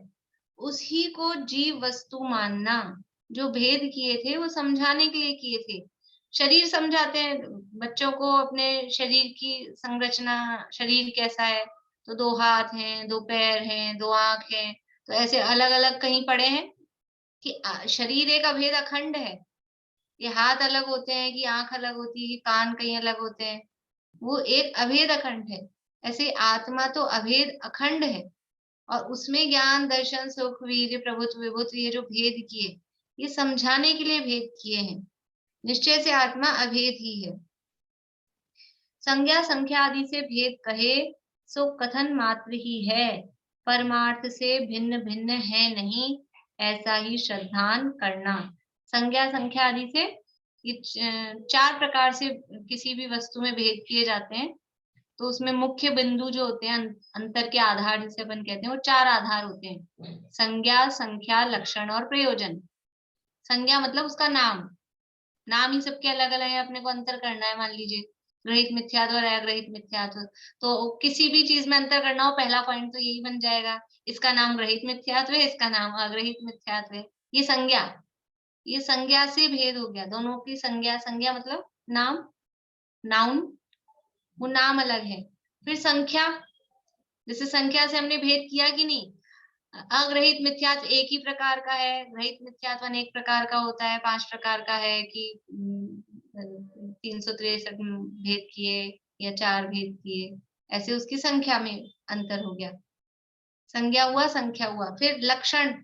उसी को जीव वस्तु मानना। जो भेद किए थे वो समझाने के लिए किए थे। शरीर समझाते हैं बच्चों को, अपने शरीर की संरचना, शरीर कैसा है, तो 2 हाथ हैं, 2 पैर हैं, 2 आंख हैं, तो ऐसे अलग अलग कहीं पढ़े हैं कि शरीर एक अभेद अखंड है। ये हाथ अलग होते हैं कि आंख अलग होती है कि कान कहीं अलग होते हैं, वो एक अभेद अखंड है। ऐसे आत्मा तो अभेद अखंड है, और उसमें ज्ञान, दर्शन, सुख, वीर्य, प्रभुत्व, विभुत्व, ये जो भेद किए, ये समझाने के लिए भेद किए हैं। निश्चय से आत्मा अभेद ही है। संज्ञा संख्या आदि से भेद कहे सो कथन मात्र ही है, परमार्थ से भिन्न भिन्न है नहीं, ऐसा ही श्रद्धान करना। संज्ञा संख्या आदि से ये 4 प्रकार से किसी भी वस्तु में भेद किए जाते हैं। तो उसमें मुख्य बिंदु जो होते हैं, अंतर के आधार जिसे अपन कहते हैं, वो 4 आधार होते हैं: संज्ञा, संख्या, लक्षण और प्रयोजन। संज्ञा मतलब उसका नाम, नाम ही सबके अलग अलग है, अपने को अंतर करना है। मान लीजिए ग्रहित मिथ्यात्व और अग्रहित मिथ्यात्व, तो किसी भी चीज में अंतर करना हो, पहला पॉइंट तो यही बन जाएगा, इसका नाम ग्रहित मिथ्यात्व है, इसका नाम अग्रहित मिथ्यात्व है। ये संज्ञा, ये संज्ञा से भेद हो गया, दोनों की संज्ञा। संज्ञा मतलब नाम, नाउन, वो नाम अलग है। फिर संख्या, जैसे संख्या से हमने भेद किया कि नहीं, अग्रहित मिथ्यात्व एक ही प्रकार का है, ग्रहित मिथ्यात्व अनेक प्रकार का होता है, 5 प्रकार का है कि 363 भेद किए या 4 भेद किए, ऐसे उसकी संख्या में अंतर हो गया। संज्ञा हुआ, संख्या हुआ। फिर लक्षण,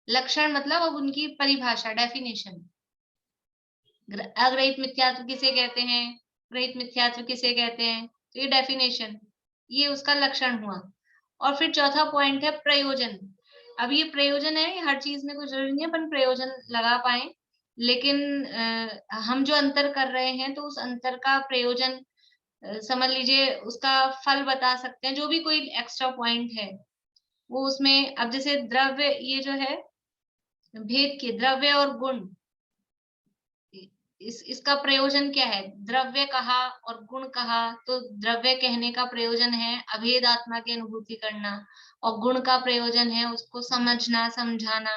लक्षण मतलब अब उनकी परिभाषा, डेफिनेशन। अग्रहित मिथ्यात्व किसे कहते हैं, ग्रहित मिथ्यात्व किसे कहते हैं, तो ये डेफिनेशन, ये उसका लक्षण हुआ। और फिर चौथा पॉइंट है प्रयोजन। अब ये प्रयोजन है, हर चीज में कुछ जरूरी नहीं है अपन प्रयोजन लगा पाए, लेकिन हम जो अंतर कर रहे हैं तो उस अंतर का प्रयोजन समझ लीजिए, उसका फल बता सकते हैं। जो भी कोई एक्स्ट्रा पॉइंट है वो उसमें, अब जैसे द्रव्य, ये जो है भेद के द्रव्य और गुण, इसका प्रयोजन क्या है? द्रव्य कहा और गुण कहा, तो द्रव्य कहने का प्रयोजन है अभेद आत्मा की अनुभूति करना, और गुण का प्रयोजन है उसको समझना, समझाना,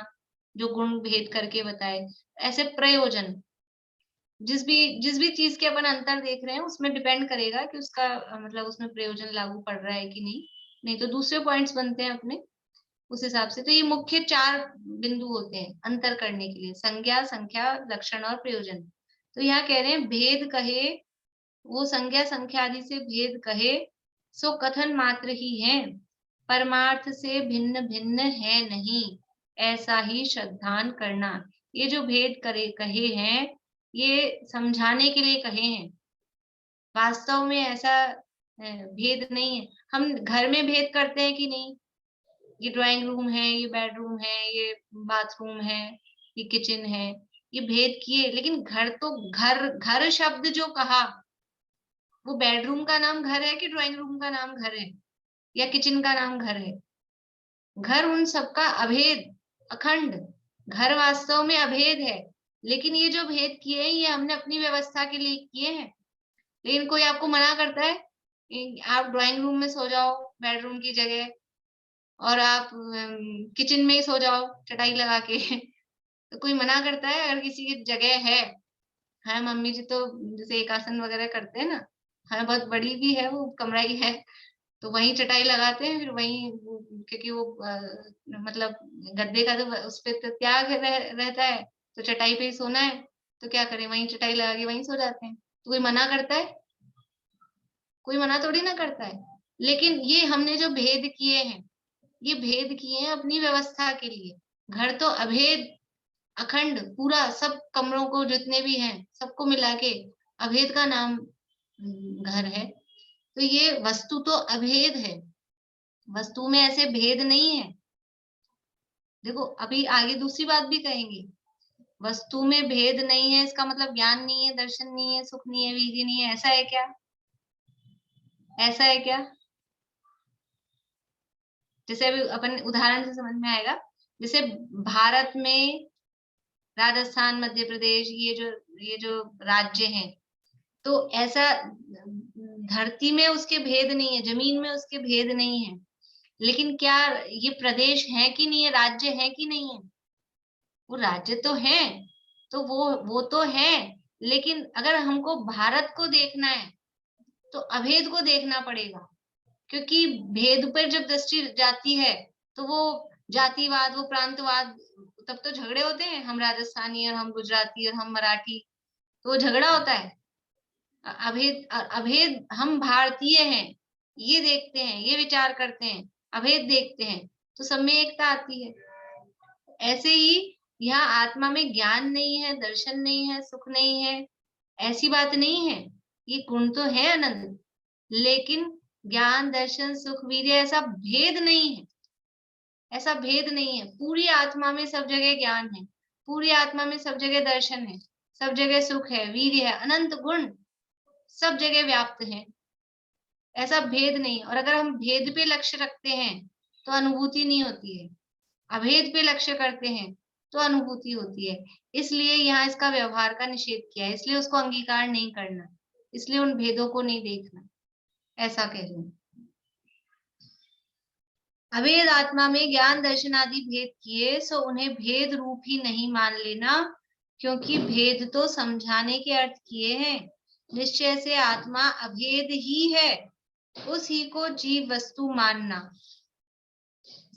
जो गुण भेद करके बताए। ऐसे प्रयोजन, जिस भी चीज के अपन अंतर देख रहे हैं उसमें डिपेंड करेगा कि उसका मतलब उसमें प्रयोजन लागू पड़ रहा है कि नहीं तो दूसरे पॉइंट्स बनते हैं अपने उस हिसाब से। तो ये मुख्य 4 बिंदु होते हैं अंतर करने के लिए: संज्ञा, संख्या, लक्षण और प्रयोजन। तो यहाँ कह रहे हैं भेद कहे, वो संज्ञा संख्या आदि से भेद कहे सो कथन मात्र ही है, परमार्थ से भिन्न भिन्न है नहीं, ऐसा ही श्रद्धान करना। ये जो भेद कहे हैं, ये समझाने के लिए कहे हैं, वास्तव में ऐसा भेद नहीं है। हम घर में भेद करते हैं कि नहीं, ये ड्राइंग रूम है, ये बेडरूम है, ये बाथरूम है, ये किचन है, ये भेद किए। लेकिन घर तो घर, घर शब्द जो कहा, वो बेडरूम का नाम घर है कि ड्राइंग रूम का नाम घर है या किचन का नाम घर है? घर उन सबका अभेद, अखंड, घर वास्तव में अभेद है। लेकिन ये जो भेद किए हैं ये हमने अपनी व्यवस्था के लिए किए हैं। लेकिन कोई आपको मना करता है आप ड्राइंग रूम में सो जाओ बेडरूम की जगह, और आप किचन में ही सो जाओ चटाई लगा के तो कोई मना करता है? अगर किसी की जगह है, हाँ मम्मी जी तो जैसे एक आसन वगैरह करते हैं ना, हाँ बहुत बड़ी भी है वो कमरा ही है, तो वहीं चटाई लगाते हैं, फिर वहीं क्योंकि वो मतलब गद्दे का तो उस पे तो त्याग रहता है, तो चटाई पे ही सोना है, तो क्या करें, वहीं चटाई लगा के वहीं सो जाते हैं। तो कोई मना करता है? कोई मना थोड़ी ना करता है। लेकिन ये हमने जो भेद किए हैं, ये भेद किए हैं अपनी व्यवस्था के लिए। घर तो अभेद, अखंड, पूरा सब कमरों को जितने भी हैं सबको मिला के अभेद का नाम घर है। तो ये वस्तु तो अभेद है, वस्तु में ऐसे भेद नहीं है। देखो अभी आगे दूसरी बात भी कहेंगे, वस्तु में भेद नहीं है इसका मतलब ज्ञान नहीं है, दर्शन नहीं है, सुख नहीं है, वीर्य नहीं है। ऐसा है क्या? ऐसा है क्या? जैसे अभी अपन उदाहरण से समझ में आएगा, जैसे भारत में राजस्थान, मध्य प्रदेश, ये जो राज्य हैं, तो ऐसा धरती में उसके भेद नहीं है, जमीन में उसके भेद नहीं है, लेकिन क्या ये प्रदेश है कि नहीं है, राज्य है कि नहीं है? वो राज्य तो है, तो वो तो है, लेकिन अगर हमको भारत को देखना है तो अभेद को देखना पड़ेगा, क्योंकि भेद पर जब दृष्टि जाती है तो वो जातिवाद, वो प्रांतवाद, तब तो झगड़े होते हैं, हम राजस्थानी और हम गुजराती और हम मराठी, तो वो झगड़ा होता है। अभेद अभेद हम भारतीय हैं, ये देखते हैं, ये विचार करते हैं, अभेद देखते हैं, तो सब में एकता आती है। ऐसे ही यहाँ आत्मा में ज्ञान नहीं है, दर्शन नहीं है, सुख नहीं है, ऐसी बात नहीं है, ये गुण तो है अनंत, लेकिन ज्ञान, दर्शन, सुख, वीर्य ऐसा भेद नहीं है, ऐसा भेद नहीं है। पूरी आत्मा में सब जगह ज्ञान है, पूरी आत्मा में सब जगह दर्शन है, सब जगह सुख है, वीर्य है, अनंत गुण सब जगह व्याप्त है, ऐसा भेद नहीं। और अगर हम भेद पे लक्ष्य रखते हैं तो अनुभूति नहीं होती है, अभेद पे लक्ष्य करते हैं तो अनुभूति होती है। इसलिए यहाँ इसका व्यवहार का निषेध किया है, इसलिए उसको अंगीकार नहीं करना, इसलिए उन भेदों को नहीं देखना, ऐसा कह रही हूँ। अभेद आत्मा में ज्ञान, दर्शन आदि भेद किए सो उन्हें भेद रूप ही नहीं मान लेना, क्योंकि भेद तो समझाने के अर्थ किए हैं। निश्चय से आत्मा अभेद ही है, उस ही को जीव वस्तु मानना।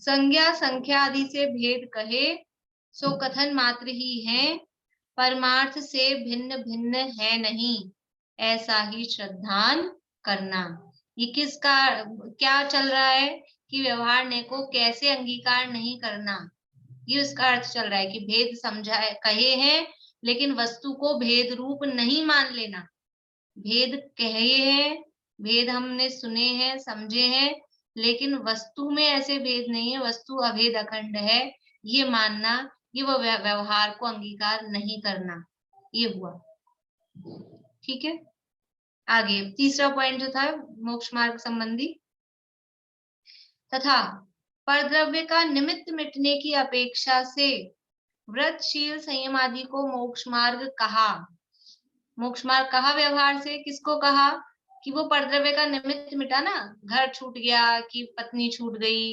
संज्ञा, संख्या आदि से भेद कहे सो कथन मात्र ही है, परमार्थ से भिन्न भिन्न है नहीं, ऐसा ही श्रद्धान करना। ये किसका क्या चल रहा है कि व्यवहारने को कैसे अंगीकार नहीं करना, ये उसका अर्थ चल रहा है कि भेद समझाए कहे हैं, लेकिन वस्तु को भेद रूप नहीं मान लेना। भेद कहे हैं, भेद हमने सुने हैं, समझे हैं, लेकिन वस्तु में ऐसे भेद नहीं है, वस्तु अभेद अखंड है, ये मानना, ये वो व्यवहार को अंगीकार नहीं करना, ये हुआ। ठीक है, आगे तीसरा पॉइंट जो था मोक्ष मार्ग संबंधी, तथा परद्रव्य का निमित्त मिटने की अपेक्षा से व्रत, शील, संयम आदि को मोक्ष मार्ग कहा। मोक्ष मार्ग कहा व्यवहार से, किसको कहा कि वो परद्रव्य का निमित्त मिटा ना, घर छूट गया कि पत्नी छूट गई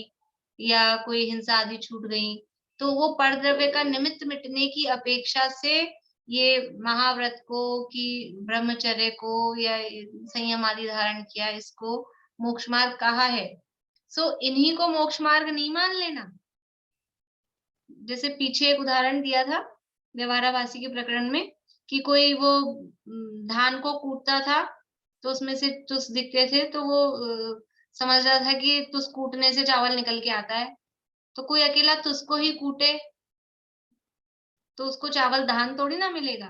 या कोई हिंसा आदि छूट गई, तो वो परद्रव्य का निमित्त मिटने की अपेक्षा से ये महाव्रत को कि ब्रह्मचर्य को या संयम आदि धारण किया, इसको मोक्ष मार्ग कहा है। सो इन्हीं को मोक्ष मार्ग नहीं मान लेना। जैसे पीछे एक उदाहरण दिया था व्यवहाराभासी के प्रकरण में कि कोई वो धान को कूटता था तो उसमें से तुस दिखते थे, तो वो समझ रहा था कि तुस कूटने से चावल निकल के आता है, तो कोई अकेला तुसको ही कूटे तो उसको चावल धान थोड़ी ना मिलेगा।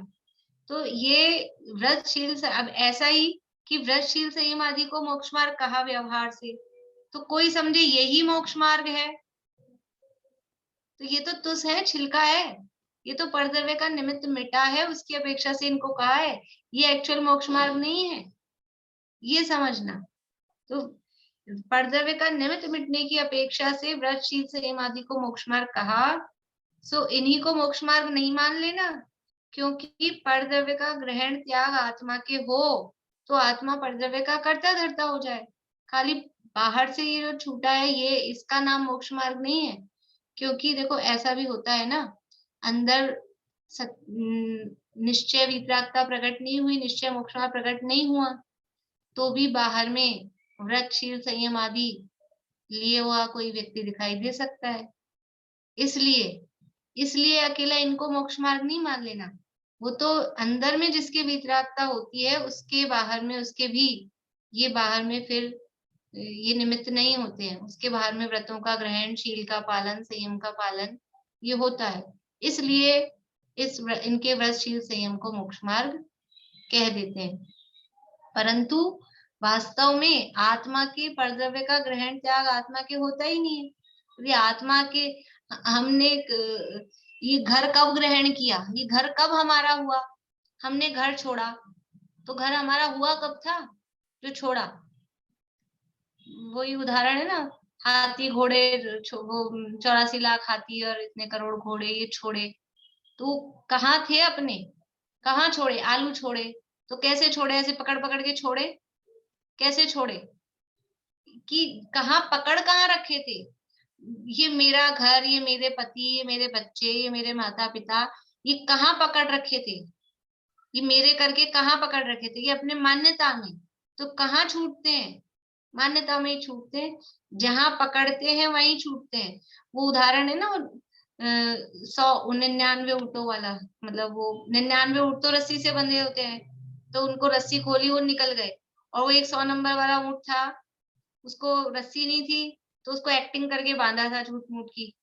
तो ये व्रतशील, अब ऐसा ही कि व्रतशील संयम आदि को मोक्ष मार्ग कहा व्यवहार से, तो कोई समझे यही मोक्ष मार्ग है, तो ये तो तुस है, छिलका है, ये तो परद्रव्य का निमित्त मिटा है, उसकी अपेक्षा से इनको कहा है, ये एक्चुअल मोक्ष मार्ग नहीं है, ये समझना। तो परद्रव्य का निमित्त मिटने की अपेक्षा से व्रतशील संयम आदि को मोक्ष मार्ग कहा, सो इन्हीं को मोक्ष मार्ग नहीं मान लेना, क्योंकि परद्रव्य का ग्रहण त्याग आत्मा के हो तो आत्मा परद्रव्य का कर्ता धर्ता हो जाए। खाली बाहर से ये जो छूटा है, ये इसका नाम मोक्ष मार्ग नहीं है। क्योंकि देखो ऐसा भी होता है ना, अंदर निश्चय वितरागता प्रकट नहीं हुई, निश्चय मोक्ष मार्ग प्रकट नहीं हुआ, तो भी बाहर में व्रत, शील, संयम आदि लिए हुआ कोई व्यक्ति दिखाई दे सकता है। इसलिए अकेला इनको मोक्ष मार्ग नहीं मान लेना। वो तो अंदर में जिसके वितरागता होती है, उसके बाहर में उसके भी ये बाहर में फिर ये निमित्त नहीं होते हैं, उसके बाहर में व्रतों का ग्रहण, शील का पालन, संयम का पालन ये होता है। इसलिए इनके व्रत, शील, संयम को मोक्ष मार्ग कह देते हैं। परंतु वास्तव में आत्मा के परद्रव्य का ग्रहण त्याग आत्मा के होता ही नहीं है। ये आत्मा के हमने ये घर कब ग्रहण किया, ये घर कब हमारा हुआ, हमने घर छोड़ा, तो घर हमारा हुआ कब था जो छोड़ा। वही उदाहरण है ना, हाथी घोड़े, 84 लाख हाथी और इतने करोड़ घोड़े ये छोड़े, तो कहाँ थे अपने, कहाँ छोड़े, आलू छोड़े, तो कैसे छोड़े, ऐसे पकड़ पकड़ के छोड़े, कैसे छोड़े, कि कहाँ पकड़ कहाँ रखे थे, ये मेरा घर, ये मेरे पति, ये मेरे बच्चे, ये मेरे माता पिता, ये कहाँ पकड़ रखे थे, ये मेरे करके कहाँ पकड़ रखे थे, ये अपने मान्यता में। तो कहाँ छूटते हैं, मान्यता में ही छूटते हैं, जहां पकड़ते हैं वहीं छूटते हैं। वो उदाहरण है ना 199 ऊँटों वाला, मतलब वो 99 ऊँट तो रस्सी से बंधे होते हैं, तो उनको रस्सी खोली, वो निकल गए, और वो एक 100 नंबर वाला ऊँट था, उसको रस्सी नहीं थी, तो उसको एक्टिंग करके बांधा था झूठ मूठ की।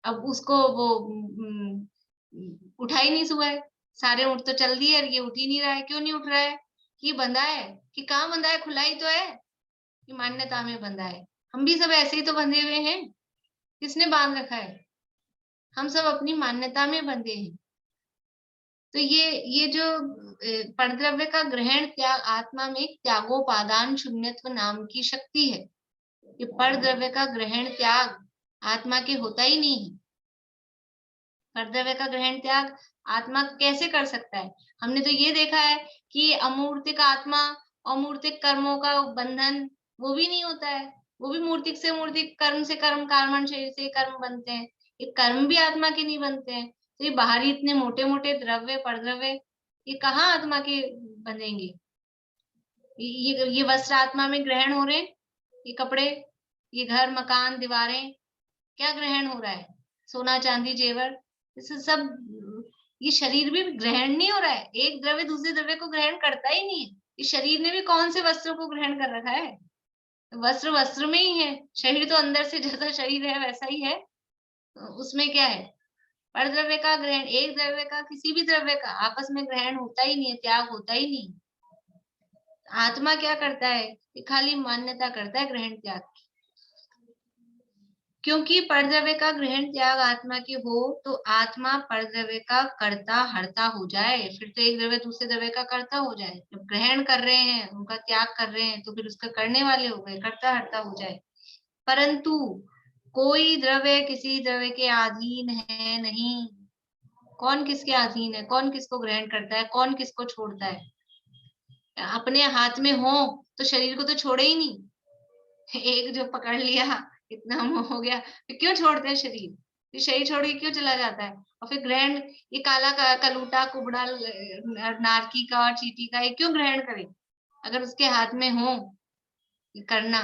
अब उसको वो उठा ही नहीं सुबह, सारे ऊँट तो चल दिए, ये उठ ही नहीं रहा है। क्यों नहीं उठ रहा है? कि बंधा है, कि कहाँ बंधा है, खुला ही तो है, कि मान्यता में बंधा है। हम भी सब ऐसे ही तो बंधे हुए हैं, किसने बांध रखा है? हम सब अपनी मान्यता में बंधे हैं। तो ये जो परद्रव्य का ग्रहण त्याग आत्मा में त्यागोपादान शून्यत्व नाम की शक्ति है। ये परद्रव्य का ग्रहण त्याग आत्मा के होता ही नहीं है। परद्रव्य का ग्रहण त्याग आत्मा कैसे कर सकता है? हमने तो ये देखा है कि अमूर्तिक आत्मा, अमूर्तिक कर्मों का बंधन वो भी नहीं होता है, वो भी मूर्तिक से मूर्तिक, कर्म से कर्म, कारण शरीर से कर्म बनते हैं, ये कर्म भी आत्मा के नहीं बनते हैं। तो ये बाहरी इतने मोटे मोटे द्रव्य, परद्रव्य, ये कहाँ आत्मा के बनेंगे? ये वस्त्र आत्मा में ग्रहण हो रहे हैं, ये कपड़े, ये घर, मकान, दीवारें, क्या ग्रहण हो रहा है? सोना, चांदी, जेवर, इसे सब, ये शरीर भी ग्रहण नहीं हो रहा है। एक द्रव्य दूसरे द्रव्य को ग्रहण करता ही नहीं है। इस शरीर ने भी कौन से वस्त्रों को ग्रहण कर रखा है? वस्त्र वस्त्र में ही है, शरीर तो अंदर से जैसा शरीर है वैसा ही है, उसमें क्या है? परद्रव्य का ग्रहण, एक द्रव्य का किसी भी द्रव्य का आपस में ग्रहण होता ही नहीं है, त्याग होता ही नहीं। आत्मा क्या करता है? ये खाली मान्यता करता है ग्रहण त्याग की। क्योंकि परद्रव्य का ग्रहण त्याग आत्मा की हो तो आत्मा परद्रव्य का कर्ता हर्ता हो जाए, फिर तो एक द्रव्य दूसरे द्रव्य का कर्ता हो जाए। जब ग्रहण कर रहे हैं, उनका त्याग कर रहे हैं, तो फिर उसका करने वाले हो गए, कर्ता हर्ता हो जाए। परंतु कोई द्रव्य किसी द्रव्य के अधीन है नहीं। कौन किसके अधीन है? कौन किसको ग्रहण करता है? कौन किसको छोड़ता है? अपने हाथ में हो तो शरीर को तो छोड़े ही नहीं। एक जो पकड़ लिया, इतना मोह हो गया, फिर क्यों छोड़ते हैं शरीर? फिर शरीर छोड़ के क्यों चला जाता है? और फिर ग्रहण, ये काला कलूटा, कुबड़ा, नारकी का और चींटी का, ये क्यों ग्रहण करे? अगर उसके हाथ में हो ये करना,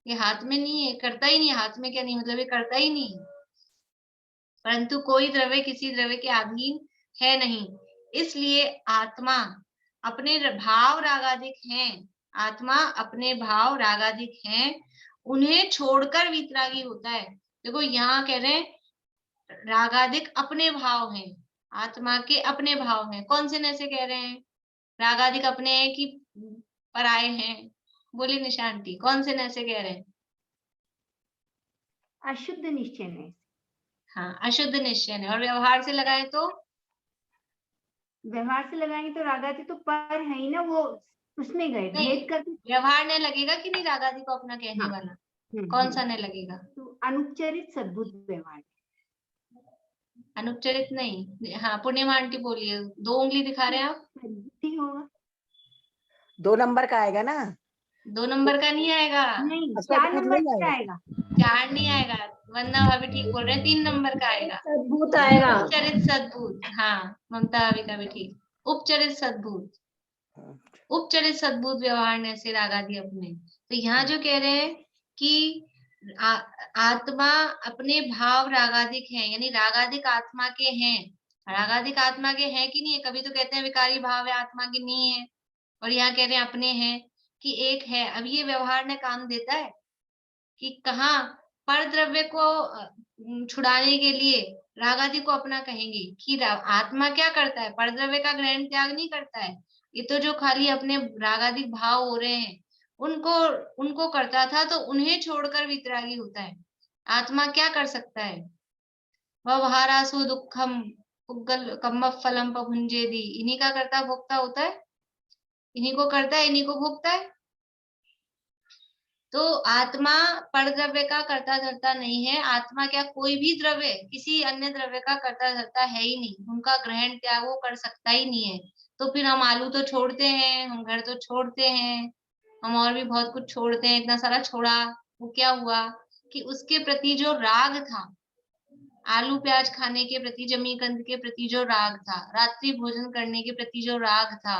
ये हाथ में नहीं है, करता ही नहीं। हाथ में क्या नहीं मतलब, ये करता ही नहीं। परंतु कोई द्रव्य किसी द्रव्य के अधीन है नहीं, इसलिए आत्मा अपने भाव रागादिक हैं। आत्मा अपने भाव रागादिक हैं, उन्हें छोड़कर वितरागी होता है। देखो यहाँ कह रहे हैं रागादिक अपने भाव हैं, आत्मा के अपने भाव हैं। कौन से नशे कह रहे हैं? रागादिक अपने हैं कि पराये हैं? बोलिए निशांति, कौन से नशे कह रहे हैं? अशुद्ध निश्चय में। हाँ, अशुद्ध निश्चय है। और व्यवहार से लगाए तो? व्यवहार से लगाएंगे तो रागादि तो पर है ही ना, वो उसमें गए नहीं, भेद करके। व्यवहार ने लगेगा कि नहीं रागादि को अपना कहने हाँ। वाला? कौन सा ने लगेगा? तो अनुपचरित सद्भुत व्यवहार। अनुपचरित नहीं। हाँ, पूर्णिमा आंटी बोलिए, 2 उंगली दिखा रहे हैं आप। सद्बुद्धि होगा। 2 नंबर का आएगा ना? 2 नंबर का नहीं आएगा, नहीं, अच्छा, 4 तो नंबर नहीं का आएगा। आएगा। 4 नहीं आएगा। वंदना भाभी ठीक बोल रहे हैं, 3 नंबर का आएगा। सद्भूत आएगा। उपचरित सद्भूत, हाँ ममता भाभी का भी ठीक। उपचरित सद्भूत, उपचरित सद्भूत व्यवहार ने से रागादि अपने। तो यहाँ जो कह रहे हैं कि आत्मा अपने भाव रागादिक है, यानी रागादिक आत्मा के हैं। रागादिक आत्मा के हैं कि नहीं है? कभी तो कहते हैं विकारी भाव है, आत्मा के नहीं है, और यहाँ कह रहे हैं अपने हैं कि एक है। अब ये व्यवहार ने काम देता है कि कहाँ पर द्रव्य को छुड़ाने के लिए रागादि को अपना कहेंगे कि आत्मा क्या करता है? पर द्रव्य का ग्रहण त्याग नहीं करता है। ये तो जो खाली अपने रागादिक भाव हो रहे हैं उनको करता था, तो उन्हें छोड़कर वितरागी होता है। आत्मा क्या कर सकता है? व्यवहारासु दुखम पुग्गल कम्म फलम भुंजेदी, इन्हीं का करता भोक्ता होता है, इन्हीं को करता है, इन्हीं को भोगता है। तो आत्मा पर द्रव्य का कर्ता धर्ता नहीं है। आत्मा क्या कोई भी द्रव्य किसी अन्य द्रव्य का कर्ता धर्ता है ही नहीं, उनका ग्रहण त्याग वो कर सकता ही नहीं है। तो फिर हम आलू तो छोड़ते हैं, हम घर तो छोड़ते हैं, हम और भी बहुत कुछ छोड़ते हैं, इतना सारा छोड़ा। वो क्या हुआ कि उसके प्रति जो राग था, आलू प्याज खाने के प्रति, जमीकंद के प्रति जो राग था, रात्रि भोजन करने के प्रति जो राग था,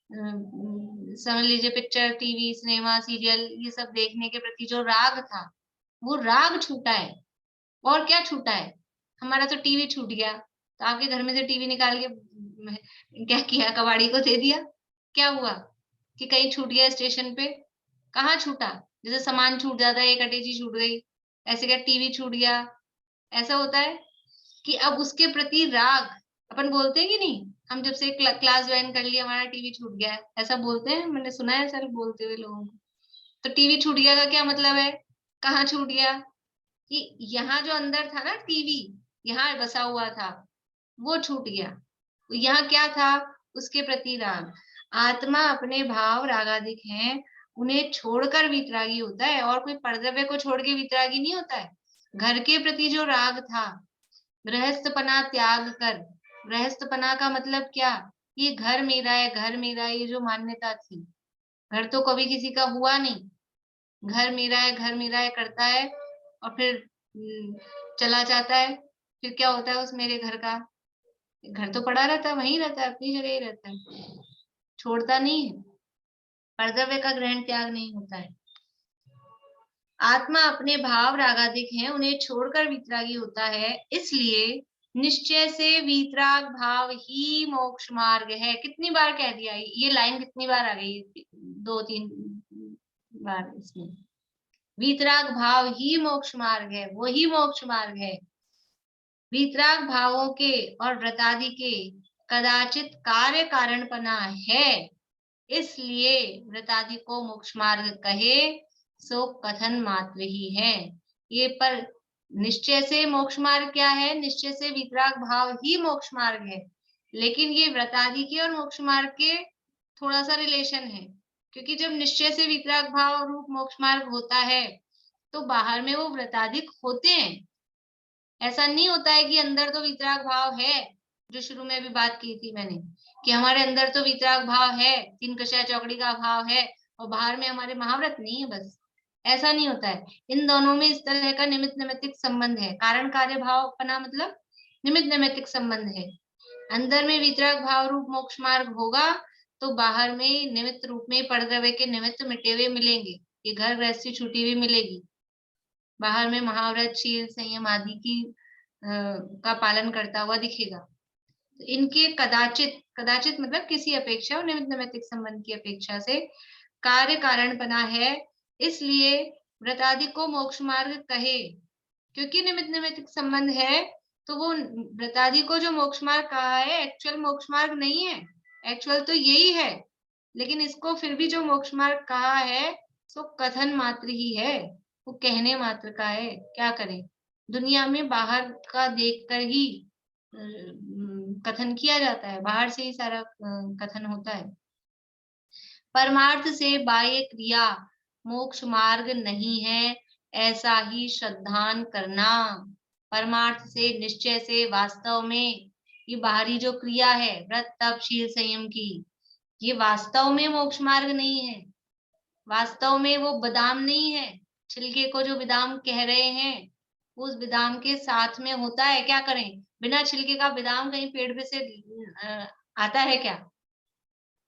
समझ लीजिए पिक्चर, टीवी, सिनेमा, सीरियल, ये सब देखने के प्रति जो राग था, वो राग छूटा है। और क्या छूटा है? हमारा तो टीवी छूट गया, तो आपके घर में से टीवी निकाल के क्या किया, कबाड़ी को दे दिया। क्या हुआ कि कहीं छूट गया स्टेशन पे? कहाँ छूटा? जैसे सामान छूट जाता है, एक अटैची छूट गई, ऐसे क्या टीवी छूट गया? ऐसा होता है कि अब उसके प्रति राग, अपन बोलते हैं कि नहीं, हम जब से क्लास ज्वाइन कर लिया हमारा टीवी छूट गया है, ऐसा बोलते हैं, मैंने सुना है सर बोलते हुए लोगों को। तो टीवी छूट गया का क्या मतलब है? कहाँ छूट गया? कि यहाँ जो अंदर था ना टीवी, यहाँ बसा हुआ था, वो छूट गया। तो यहाँ क्या था? उसके प्रति राग। आत्मा अपने भाव रागादिक हैं, उन्हें छोड़कर वितरागी होता है, और कोई परद्रव्य को छोड़ के वितरागी नहीं होता है। घर के प्रति जो राग था, गृहस्थपना त्याग कर, गृहस्थपना का मतलब क्या? ये घर मेरा है, घर मेरा है, ये जो मान्यता थी, घर तो कभी किसी का हुआ नहीं, घर मेरा है, घर मेरा है करता है, और फिर चला जाता है। फिर क्या होता है उस मेरे घर का? घर तो पड़ा रहता है, वहीं रहता है, अपनी जगह ही रहता है, छोड़ता नहीं है। कर्तव्य का ग्रहण त्याग नहीं होता है। आत्मा अपने भाव रागादिक हैं, उन्हें छोड़कर वितरागी होता है, इसलिए निश्चय से वीतराग भाव ही मोक्ष मार्ग है। कितनी बार कह दिया ये लाइन? कितनी बार आ गई? 2-3 बार इसमें। वीतराग भाव ही मोक्ष मार्ग है, वो ही मोक्ष मार्ग है। वीतराग भावों के और व्रतादि के कदाचित कार्य कारणपना है, इसलिए व्रतादि को मोक्ष मार्ग कहे, सो कथन मात्र ही है। ये पर निश्चय से मोक्ष मार्ग क्या है? निश्चय से वितराग भाव ही मोक्ष मार्ग है, लेकिन ये व्रतादि के और मोक्ष मार्ग के थोड़ा सा रिलेशन है, क्योंकि जब निश्चय से वितराग भाव रूप मोक्ष मार्ग होता है तो बाहर में वो व्रतादिक होते हैं। ऐसा नहीं होता है कि अंदर तो वितराग भाव है, जो शुरू में भी बात की थी मैंने, कि हमारे अंदर तो वितराग भाव है, 3 कषाय चौकड़ी का भाव है, और बाहर में हमारे महाव्रत नहीं है, बस। ऐसा नहीं होता है। इन दोनों में इस तरह का निमित्त नैमित्तिक संबंध है। कारण कार्य भाव अपना मतलब निमित्त नैमित्तिक संबंध है। अंदर में वितराग भाव रूप मोक्ष मार्ग होगा तो बाहर में निमित्त रूप में परद्रव्य के निमित्त मिटे हुए मिलेंगे। ये घर गृहस्थी छूटी हुई मिलेगी, बाहर में महाव्रत, शील, संयम आदि की का पालन करता हुआ दिखेगा। तो इनके कदाचित, कदाचित मतलब किसी अपेक्षा और निमित्त नैमित्तिक संबंध की अपेक्षा से कार्य कारणपना है, इसलिए व्रतादि को मोक्ष मार्ग कहे। क्योंकि निमित्त नैमित्तिक संबंध है तो वो व्रतादि को जो मोक्ष मार्ग कहा है एक्चुअल मोक्ष मार्ग नहीं है, एक्चुअल तो यही है, लेकिन इसको फिर भी जो मोक्ष मार्ग कहा है सो कथन मात्र ही है, वो कहने मात्र का है। क्या करें, दुनिया में बाहर का देखकर ही कथन किया जाता है, बाहर से ही सारा कथन होता है। परमार्थ से बाह्य क्रिया मोक्ष मार्ग नहीं है, ऐसा ही श्रद्धान करना। परमार्थ से, निश्चय से, वास्तव में ये बाहरी जो क्रिया है व्रत, तप, शील, संयम की, ये वास्तव में मोक्ष मार्ग नहीं है। वास्तव में वो बादाम नहीं है, छिलके को जो बादाम कह रहे हैं उस बादाम के साथ में होता है। क्या करें, बिना छिलके का बादाम कहीं पेड़ पे से आता है क्या?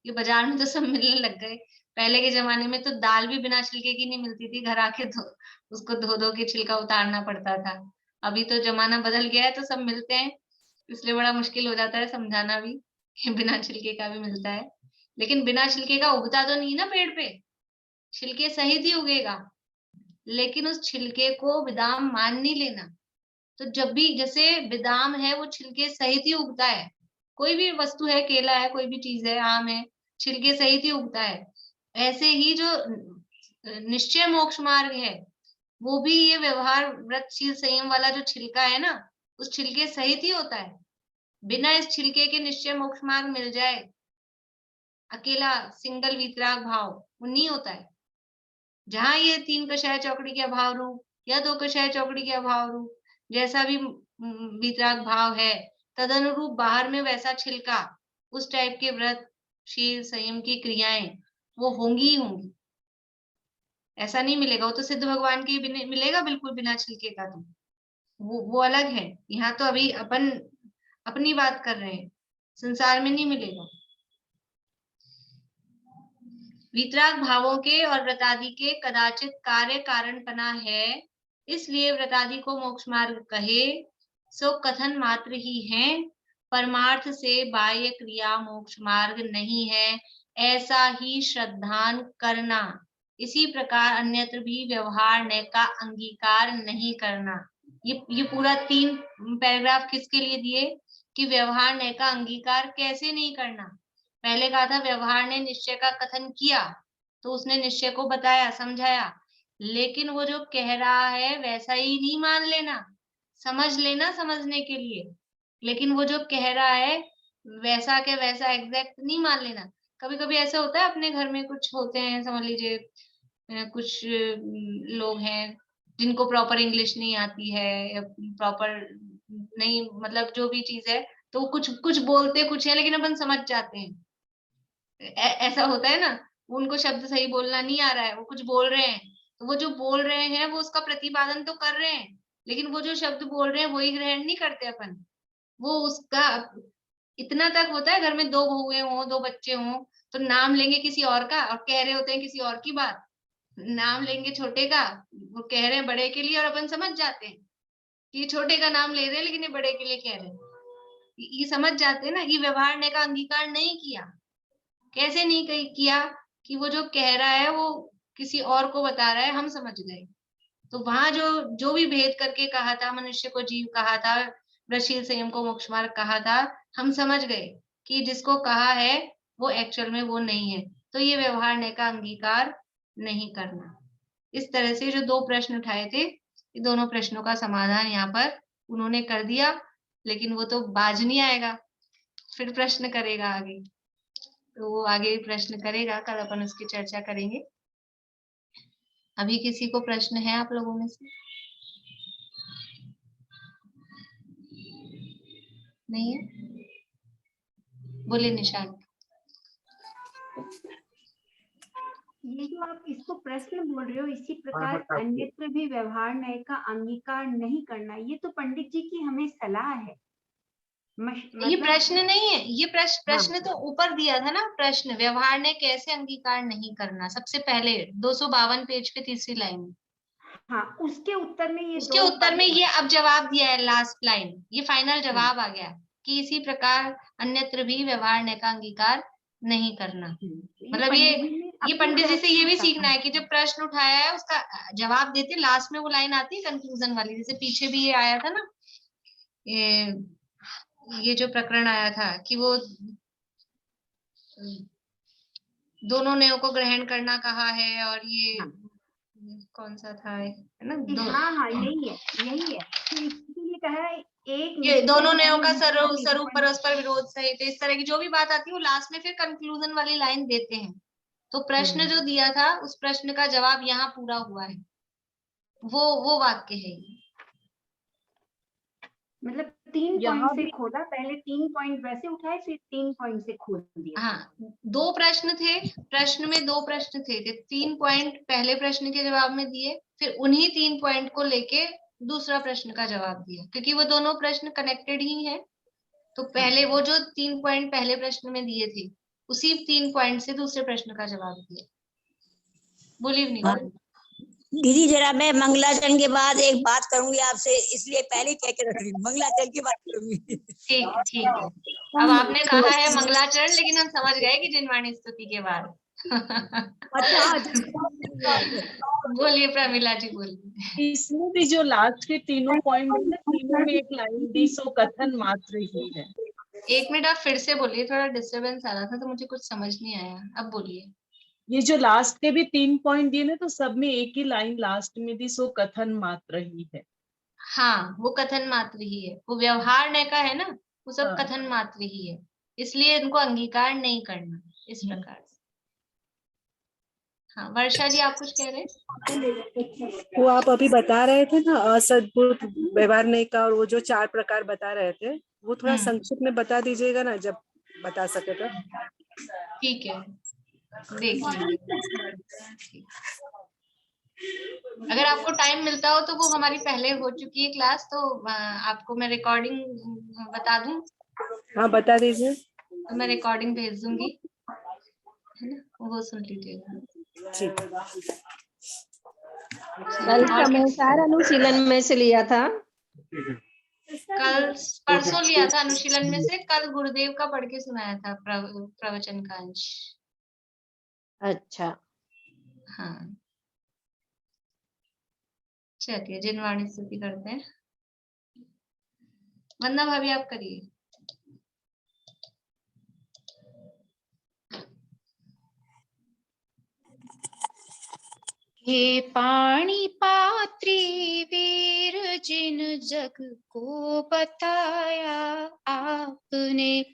ये बाजार में तो सब मिलने लग गए। पहले के जमाने में तो दाल भी बिना छिलके की नहीं मिलती थी, घर आके तो उसको धो धो के छिलका उतारना पड़ता था। अभी तो जमाना बदल गया है तो सब मिलते हैं, इसलिए बड़ा मुश्किल हो जाता है समझाना भी कि बिना छिलके का भी मिलता है। लेकिन बिना छिलके का उगता तो नहीं ना पेड़ पे, छिलके सहित ही उगेगा, लेकिन उस छिलके को बादाम मान नहीं लेना। तो जब भी जैसे बादाम है वो छिलके सहित ही उगता है, कोई भी वस्तु है, केला है, कोई भी चीज है, आम है, छिलके सहित ही उगता है। ऐसे ही जो निश्चय मोक्ष मार्ग है वो भी ये व्यवहार, व्रत, शील, संयम वाला जो छिलका है ना, उस छिलके सहित ही होता है। बिना इस छिलके के निश्चय मोक्ष मार्ग मिल जाए, अकेला सिंगल वितराग भाव, वो नहीं होता है। जहां ये 3 कषाय चौकड़ी के अभाव रूप या 2 कषाय चौकड़ी के अभाव रूप जैसा भी वितराग भाव है, तदनुरूप बाहर में वैसा छिलका उस टाइप के व्रत, शील, संयम की क्रियाएं वो होंगी ही होंगी। ऐसा नहीं मिलेगा, वो तो सिद्ध भगवान के मिलेगा बिल्कुल बिना छिलके का, तो वो अलग है। यहाँ तो अभी अपन अपनी बात कर रहे हैं, संसार में नहीं मिलेगा। वीतराग भावों के और व्रतादि के कदाचित कार्य कारणपना है, इसलिए व्रतादि को मोक्ष मार्ग कहे, सो कथन मात्र ही है, परमार्थ से बाह्य क्रिया मोक्ष मार्ग नहीं है, ऐसा ही श्रद्धान करना। इसी प्रकार अन्यत्र भी व्यवहार न का अंगीकार नहीं करना। ये पूरा 3 पैराग्राफ किसके लिए दिए कि व्यवहार न का अंगीकार कैसे नहीं करना। पहले कहा था व्यवहार ने निश्चय का कथन किया, तो उसने निश्चय को बताया, समझाया, लेकिन वो जो कह रहा है वैसा ही नहीं मान लेना, समझ लेना समझने के लिए, लेकिन वो जो कह रहा है वैसा के वैसा एग्जैक्ट नहीं मान लेना। कभी कभी ऐसा होता है अपने घर में, कुछ होते हैं, समझ लीजिए कुछ लोग हैं जिनको प्रॉपर इंग्लिश नहीं आती है, प्रॉपर नहीं, मतलब जो भी चीज है, तो वो कुछ बोलते कुछ है, लेकिन अपन समझ जाते हैं। ऐसा होता है ना, उनको शब्द सही बोलना नहीं आ रहा है, वो कुछ बोल रहे हैं, तो वो जो बोल रहे हैं वो उसका प्रतिपादन तो कर रहे हैं, लेकिन वो जो शब्द बोल रहे हैं वही ग्रहण नहीं करते अपन। वो उसका इतना तक होता है, घर में 2 बहुएं हों, 2 बच्चे हों, तो नाम लेंगे किसी और का और कह रहे होते हैं किसी और की बात। नाम लेंगे छोटे का, वो कह रहे हैं बड़े के लिए, और अपन समझ जाते हैं कि ये छोटे का नाम ले रहे हैं लेकिन ये बड़े के लिए कह रहे हैं। ये समझ जाते हैं ना, ये व्यवहार ने का अंगीकार नहीं किया। कैसे नहीं किया कि वो जो कह रहा है वो किसी और को बता रहा है, हम समझ गए। तो वहां जो भी भेद करके कहा था, मनुष्य को जीव कहा था, व्रतशील संयम को मोक्ष मार्ग कहा था, हम समझ गए कि जिसको कहा है वो एक्चुअल में वो नहीं है। तो ये व्यवहार ने का अंगीकार नहीं करना। इस तरह से जो 2 प्रश्न उठाए थे, ये दोनों प्रश्नों का समाधान यहाँ पर उन्होंने कर दिया, लेकिन वो तो बाज नहीं आएगा, फिर प्रश्न करेगा आगे, तो वो आगे प्रश्न करेगा, कल अपन उसकी चर्चा करेंगे। अभी किसी को प्रश्न है आप लोगों में से? नहीं है? बोले निशांत। ये जो आप इसको प्रश्न बोल रहे हो, इसी प्रकार अन्यत्र भी व्यवहार न्याय का अंगीकार नहीं करना, ये तो पंडित जी की हमें सलाह है। ये प्रश्न नहीं है, ये प्रश्न तो ऊपर दिया था ना, प्रश्न व्यवहार ने कैसे अंगीकार नहीं करना, सबसे पहले 252 पेज पे 3री लाइन। हाँ, उसके उत्तर में ये अब जवाब दिया है, लास्ट लाइन, ये फाइनल जवाब आ गया कि इसी प्रकार अन्यत्र भी व्यवहार ने का अंगीकार नहीं करना। मतलब ये पंडित जी से ये भी सीखना है कि जब प्रश्न उठाया है उसका जवाब देते लास्ट में वो लाइन आती है कंक्लूजन वाली, जैसे पीछे भी ये आया था ना, ये जो प्रकरण आया था कि वो दोनों नेयों को ग्रहण करना कहा है, और ये कौन सा था, है ना? हाँ, यही है। तो इसीलिए कहा है ये दोनों नेयों का स्वरूप परस्पर विरोध सहित, इस तरह की जो भी बात आती है वो लास्ट में फिर कंक्लूजन वाली लाइन देते हैं। तो प्रश्न जो दिया था उस प्रश्न का जवाब यहाँ पूरा हुआ है, वो वाक्य है। मतलब 3 पॉइंट से खोला, पहले 3 पॉइंट वैसे उठाए, फिर 3 पॉइंट से खोल दिया। हाँ, 2 प्रश्न थे, प्रश्न में 2 प्रश्न थे, 3 पॉइंट पहले प्रश्न के जवाब में दिए, फिर उन्हीं 3 पॉइंट को लेके दूसरा प्रश्न का जवाब दिया, क्योंकि वो दोनों प्रश्न कनेक्टेड ही हैं। तो पहले वो जो 3 पॉइंट पहले प्रश्न में दिए थे, उसी 3 पॉइंट से दूसरे प्रश्न का जवाब दिया। बोलिए निकाल। दीदी जरा मैं मंगलाचरण के बाद एक बात करूंगी आपसे, इसलिए पहले कह के रख रही हूँ, मंगलाचरण की बात करूंगी। ठीक है। अब आपने कहा है मंगलाचरण, लेकिन हम समझ गए कि जिनवाणी स्तुति के बाद। बोलिए प्रमिला जी, बोलिए। इसमें भी जो लास्ट के तीनों पॉइंट है, तीनों में एक लाइन दी, सो कथन मात्र ही है। 1 मिनट आप फिर से बोलिए, थोड़ा डिस्टरबेंस आ रहा था तो मुझे कुछ समझ नहीं आया, अब बोलिए। ये जो लास्ट के भी 3 पॉइंट दिए ना, तो सब में एक ही लाइन लास्ट में दी, सो कथन मात्र ही है। हाँ, वो कथन मात्र ही है, वो व्यवहार ने का है ना, वो सब कथन मात्र ही है, इसलिए इनको अंगीकार नहीं करना इस प्रकार से। हाँ, वर्षा जी आप कुछ कह रहे? वो आप अभी बता रहे थे ना, असद्भुत व्यवहार नहीं का, और वो जो 4 प्रकार बता रहे थे, वो थोड़ा संक्षिप्त में बता दीजिएगा ना, जब बता सके तो। ठीक है, देख लेंगे। ठीक। अगर आपको टाइम मिलता हो तो वो हमारी पहले हो चुकी है क्लास, तो आपको मैं रिकॉर्डिंग बता दूं, हाँ बता दीजिए। तो मैं रिकॉर्डिंग भेज दूंगी, है ना, वो सुन लीजिएगा। ठीक। कल और समाचार अनुशीलन में से लिया था। कल परसों लिया था अनुशीलन में से, कल गुरुदेव का पढ़ के सुनाया था प्रवचन का अंश। अच्छा, हाँ, चलिए जिनवाणी स्तुति करते हैं। वंदना भाभी आप करिए। हे पाणी पात्री वीर जिन जग को बताया आपने,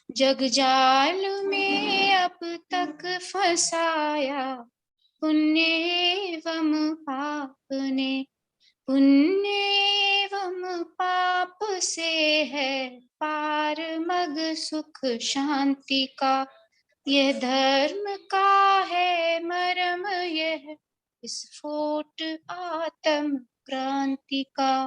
जग जाल में अब तक फंसाया पुण्य एवं पाप ने। पुण्य एवं पाप से है पार मग सुख शांति का, यह धर्म का है मर्म, यह विस्फोट आत्म क्रांति का।